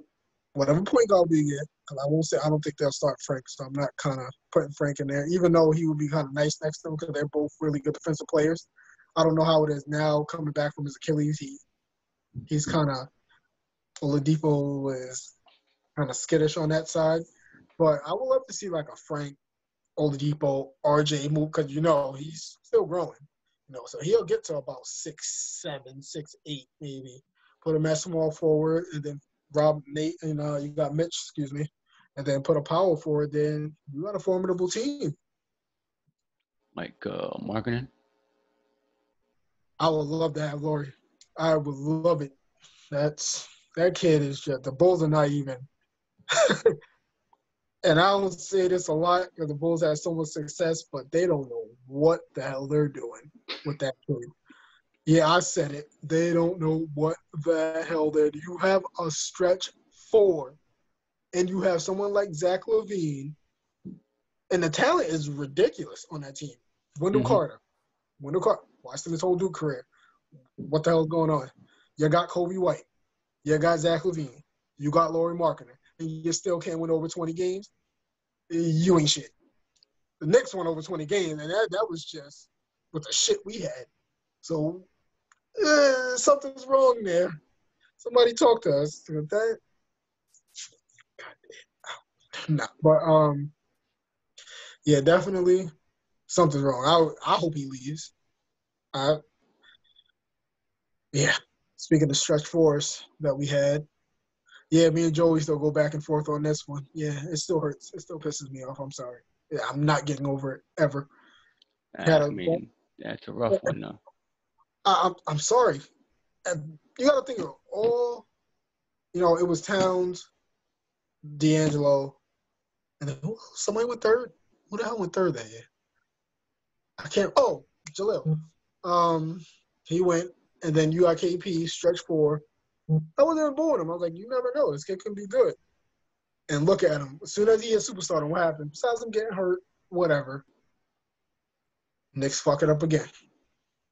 [SPEAKER 1] whatever point guard we get, because I don't think they'll start Frank, so I'm not kind of putting Frank in there, even though he would be kind of nice next to him because they're both really good defensive players. I don't know how it is now coming back from his Achilles. He's kind of – Oladipo is kind of skittish on that side. But I would love to see like a Frank, Oladipo, RJ move because, you know, he's still growing. You know, so he'll get to about 6'7", 6'8", maybe. Put him at small forward and then Nate, and you got Mitch, and then put a power forward, then you got a formidable team.
[SPEAKER 2] Like marketing?
[SPEAKER 1] I would love to have Laurie. I would love it. That kid is just – the Bulls are not even – and I don't say this a lot because the Bulls have so much success, but they don't know what the hell they're doing with that kid. Yeah, I said it. They don't know what the hell they're doing. You have a stretch 4, and you have someone like Zach LaVine, and the talent is ridiculous on that team. Wendell Carter. Watched him his whole Duke career. What the hell is going on? You got Kobe White. You got Zach LaVine. You got Lauri Markkanen. And you still can't win over 20 games? You ain't shit. The Knicks won over 20 games, and that was just with the shit we had. So something's wrong there. Somebody talk to us. That, nah, but yeah, definitely something's wrong. I hope he leaves. Yeah. Speaking of stretch 4s that we had, yeah, me and Joey still go back and forth on this one. Yeah, it still hurts. It still pisses me off. I'm sorry. Yeah, I'm not getting over it ever.
[SPEAKER 2] That's a rough one, though.
[SPEAKER 1] I'm sorry. And you got to think of all, it was Towns, D'Angelo, and then somebody went third. Who the hell went third that year? I can't. Oh, Jaleel. He went, and then you got KP, stretch 4. I wasn't even born him. I was like, you never know. This kid can be good. And look at him. As soon as he hit superstar, what happened? Besides him getting hurt, whatever. Knicks fuck it up again.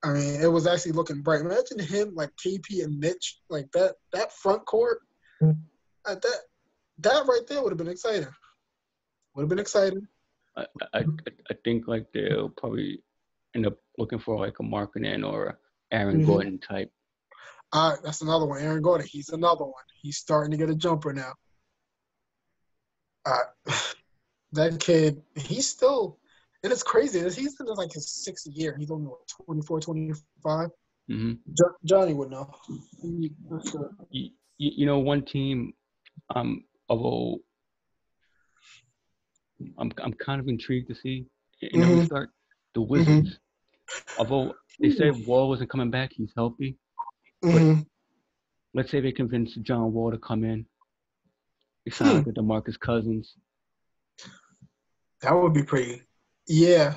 [SPEAKER 1] I mean, it was actually looking bright. Imagine him, like KP and Mitch, like that front court. That right there would have been exciting.
[SPEAKER 2] I think like they'll probably end up looking for like a Markkanen or Aaron Gordon type.
[SPEAKER 1] That's another one. Aaron Gordon. He's another one. He's starting to get a jumper now. That kid, he's still – and it's crazy. He's in like his 6th year. He's only, 24, 25? Johnny would know.
[SPEAKER 2] You know, one team, although I'm kind of intrigued to see in the restart, the Wizards. Although they said Wall wasn't coming back, he's healthy. But let's say they convince John Wall to come in. They sign like with DeMarcus Cousins.
[SPEAKER 1] That would be pretty. Yeah,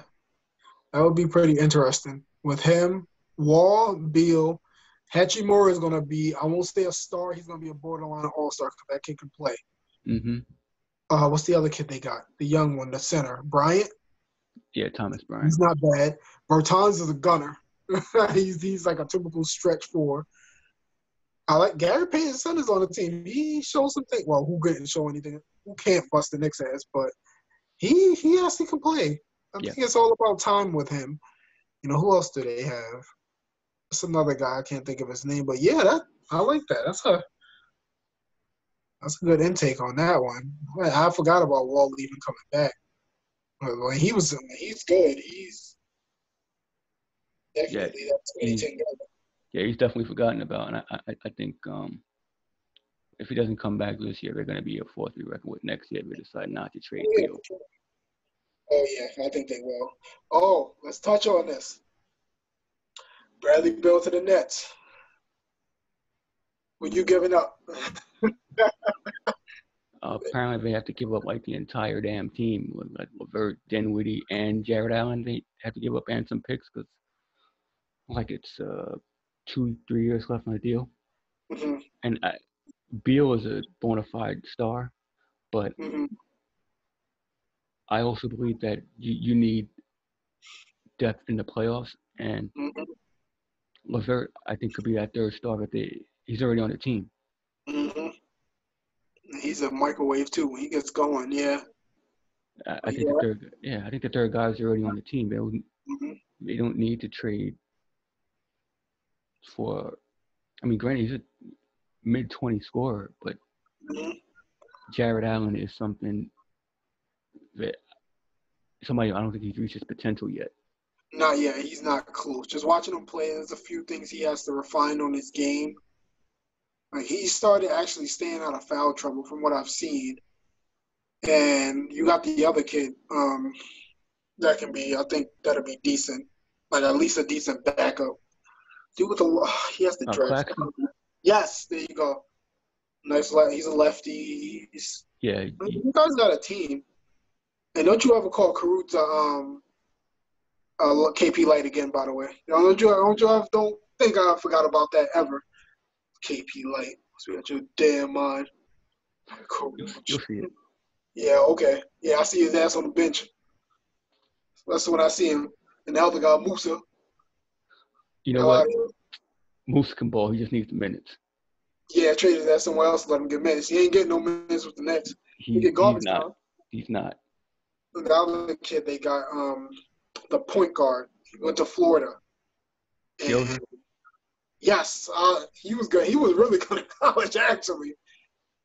[SPEAKER 1] that would be pretty interesting. With him, Wall, Beal, Hachimura is going to be, I won't say a star, he's going to be a borderline all-star because that kid can play. What's the other kid they got? The young one, the center. Bryant?
[SPEAKER 2] Yeah, Thomas Bryant.
[SPEAKER 1] He's not bad. Bertans is a gunner. he's like a typical stretch 4. I like Gary Payton's son is on the team. He shows some things. Well, who couldn't show anything? Who can't bust the Knicks ass? But he actually can play. I
[SPEAKER 2] Yeah.
[SPEAKER 1] think it's all about time with him. You know, who else do they have? It's another guy. I can't think of his name, but yeah, I like that. That's a good intake on that one. I forgot about Wall even coming back. When he's good. He's
[SPEAKER 2] Yeah.
[SPEAKER 1] definitely that
[SPEAKER 2] He's
[SPEAKER 1] 2010 guy.
[SPEAKER 2] he's definitely forgotten about, and I think if he doesn't come back this year, they're going to be a force to be reckoned with next year if they decide not to trade
[SPEAKER 1] Oh, yeah,
[SPEAKER 2] Beal.
[SPEAKER 1] oh yeah, I think they will. Oh, let's touch on this. Bradley Beal to the Nets. Were you giving up?
[SPEAKER 2] Apparently, they have to give up like the entire damn team, with like LeVert, Dinwiddie, and Jared Allen. They have to give up and some picks because like it's 2-3 years left on the deal.
[SPEAKER 1] Mm-hmm.
[SPEAKER 2] And Beal is a bona fide star, but I also believe that you need depth in the playoffs, and LeVert, I think, could be that third star, but he's already on the team.
[SPEAKER 1] Mm-hmm. He's a microwave too. When he gets going, yeah.
[SPEAKER 2] I think the third guy is already on the team. They don't need to trade for. I mean, granted, he's a mid-20 scorer, but Jared Allen is something that somebody I don't think he's reached his potential yet.
[SPEAKER 1] Not yet. He's not close. Just watching him play, there's a few things he has to refine on his game. Like he started actually staying out of foul trouble from what I've seen. And you got the other kid that can be, I think that'll be decent. Like at least a decent backup. Dude with he has the dreads.
[SPEAKER 2] Claxton?
[SPEAKER 1] Yes, there you go. Nice. He's a lefty.
[SPEAKER 2] Yeah.
[SPEAKER 1] You guys got a team. And don't you ever call Karuta KP Light again, by the way. Don't think I forgot about that ever. KP Light. So got your damn mind.
[SPEAKER 2] You'll see it.
[SPEAKER 1] Yeah, okay. Yeah, I see his ass on the bench. That's when I see him. And the other guy, Musa.
[SPEAKER 2] You know what? Moose can ball. He just needs the minutes.
[SPEAKER 1] Yeah, traded that somewhere else. Let him get minutes. He ain't getting no minutes with the Nets. He get garbage time.
[SPEAKER 2] He's not.
[SPEAKER 1] The other kid they got, the point guard. He went to Florida.
[SPEAKER 2] Children?
[SPEAKER 1] Yes, he was good. He was really good in college, actually.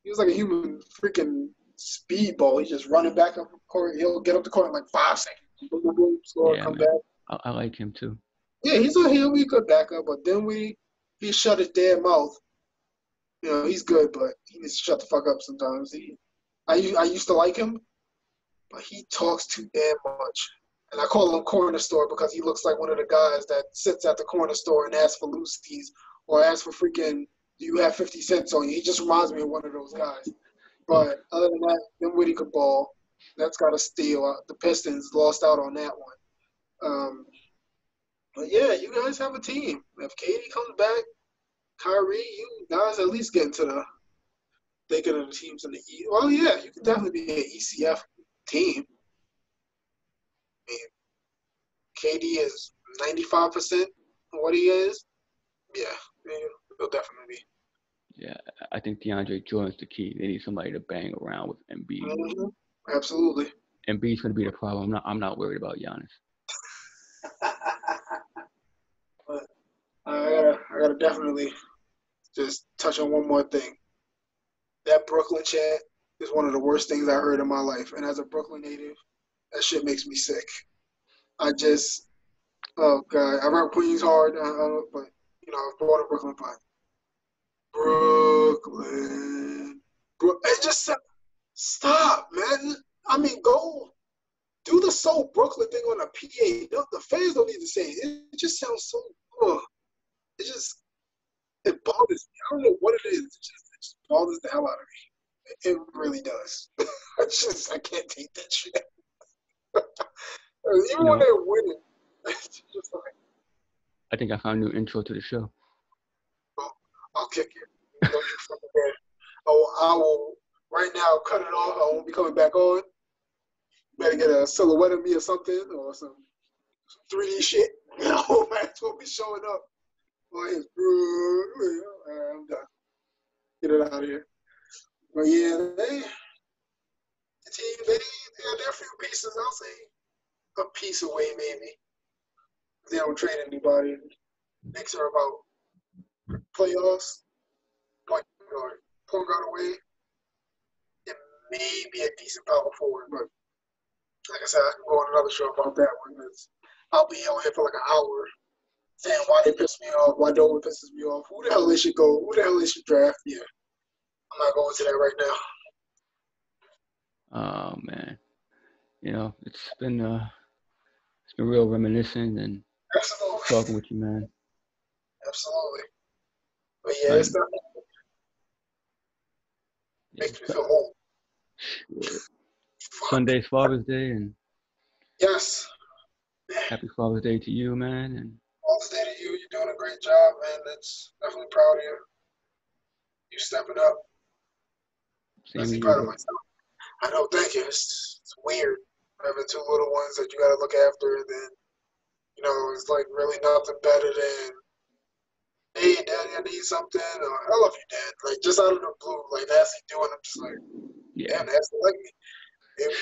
[SPEAKER 1] He was like a human freaking speedball. He's just running back up the court. He'll get up the court in like 5 seconds. Boom, boom, boom, score, come back.
[SPEAKER 2] I like him too.
[SPEAKER 1] Yeah, he'll be a good backup, but then he shut his damn mouth. You know, he's good, but he needs to shut the fuck up sometimes. I used to like him, but he talks too damn much. And I call him corner store because he looks like one of the guys that sits at the corner store and asks for loosies or asks for freaking, do you have 50 cents on you? He just reminds me of one of those guys. But other than that, Dinwiddie could ball. That's got a steal. The Pistons lost out on that one. But yeah, you guys have a team. If Katie comes back, Kyrie, you guys at least get into the thinking of the teams in the East. Well, yeah, you can definitely be an ECF team. I mean, KD is 95% of what he is. Yeah, he'll definitely be.
[SPEAKER 2] Yeah, I think DeAndre Jordan's the key. They need somebody to bang around with Embiid.
[SPEAKER 1] Mm-hmm. Absolutely.
[SPEAKER 2] Embiid's going to be the problem. I'm not worried about Giannis.
[SPEAKER 1] But I gotta definitely just touch on one more thing. That Brooklyn chant is one of the worst things I heard in my life. And as a Brooklyn native, that shit makes me sick. Oh, God. I rep Queens hard, but, I was born in Brooklyn, but Brooklyn. It just stop, man. I mean, go do the So Brooklyn thing on a PA. The fans don't need to say it. It just sounds so, it bothers me. I don't know what it is. It just bothers the hell out of me. It really does. I can't take that shit. Even when they're winning, it's just like,
[SPEAKER 2] I think I found a new intro to the show.
[SPEAKER 1] I'll kick it. Don't you fucking dare. I will right now cut it off. I won't be coming back on. Better get a silhouette of me or something, or some 3D shit. Oh, man, it's gonna be showing up. I'm done. Get it out of here. But yeah, they got their few pieces, I'll say. a piece away, maybe. They don't trade anybody. Knicks are about playoffs, point guard away, and maybe a decent power forward. But like I said, I can go on another show about that one. I'll be on here for like an hour saying why they piss me off, why Dolan pisses me off, who the hell they should go, who the hell they should draft. Yeah, I'm not going to that right now.
[SPEAKER 2] Oh man, it's been real reminiscing and
[SPEAKER 1] Absolutely.
[SPEAKER 2] talking with you, man.
[SPEAKER 1] Absolutely. But yeah, it's not. Makes me feel old.
[SPEAKER 2] Sunday's Father's Day, and
[SPEAKER 1] yes.
[SPEAKER 2] Happy Father's Day to you, man. And
[SPEAKER 1] Father's Day to you. You're doing a great job, man. That's definitely proud of you. You stepping up.
[SPEAKER 2] Same to you,
[SPEAKER 1] proud of myself. I know, thank you. It's weird having two little ones that you got to look after, and then it's like really nothing better than, hey, Daddy, I need something. Or, I love you, Dad. Like just out of the blue, like that's he doing. I'm just like, yeah, that's like me. Maybe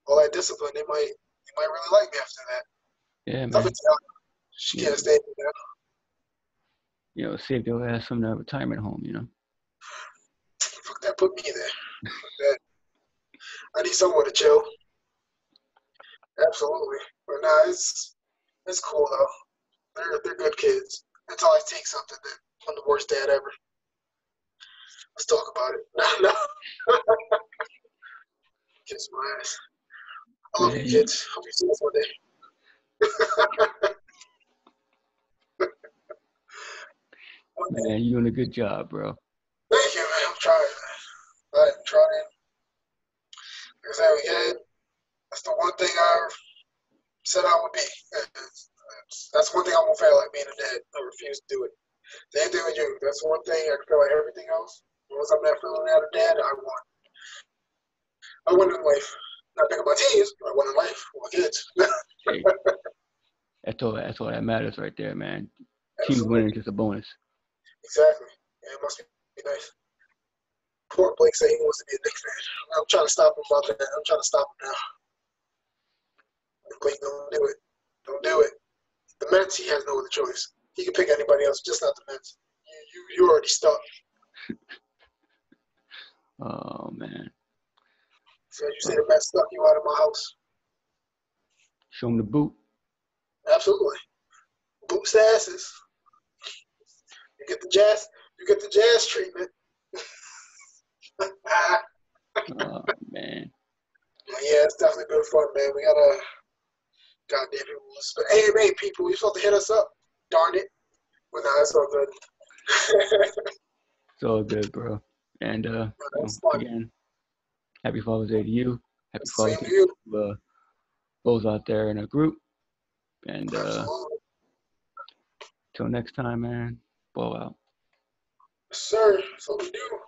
[SPEAKER 1] all that discipline, they might really like me after that.
[SPEAKER 2] Yeah, man.
[SPEAKER 1] She can't stay
[SPEAKER 2] there. See if they'll ask from the retirement home,
[SPEAKER 1] Fuck that, put me there. Fuck that. I need somewhere to chill. Absolutely. But nah, it's cool though. They're good kids. Until I take something, then I'm the worst dad ever. Let's talk about it. No. Kiss my ass. I love you, kids. Hope you see us one day.
[SPEAKER 2] Man, you're doing a good job, bro.
[SPEAKER 1] Thank you, man. I'm trying, man. I'm trying. Like I said, that's the one thing I said I would be. That's one thing I won't fail at, being a dad. I refuse to do it. Same thing with you. That's one thing I can feel like everything else. Once I'm not feeling out of dad, I won in life. Not thinking about teams, but I won in life with my kids.
[SPEAKER 2] Hey, that's all that matters right there, man. Team winning is just a bonus.
[SPEAKER 1] Exactly. Yeah, it must be nice. Poor Blake said he wants to be a Knicks fan. I'm trying to stop him about that. I'm trying to stop him now. Blake, don't do it. Don't do it. The Mets, he has no other choice. He can pick anybody else, just not the Mets. You already stuck.
[SPEAKER 2] Oh, man.
[SPEAKER 1] So you say the Mets stuck you out of my house?
[SPEAKER 2] Show him the boot.
[SPEAKER 1] Absolutely. Boots the asses. You get the jazz treatment.
[SPEAKER 2] Oh, man.
[SPEAKER 1] Yeah, it's definitely been fun, man. We gotta goddamn people. AMA people, you're supposed to hit us up. Darn it. But nah, it's all good.
[SPEAKER 2] It's all good, bro. And again, happy Father's Day to you. Happy Father's Day to those out there in a group. And till next time, man. Blow out.
[SPEAKER 1] Sir, so we do.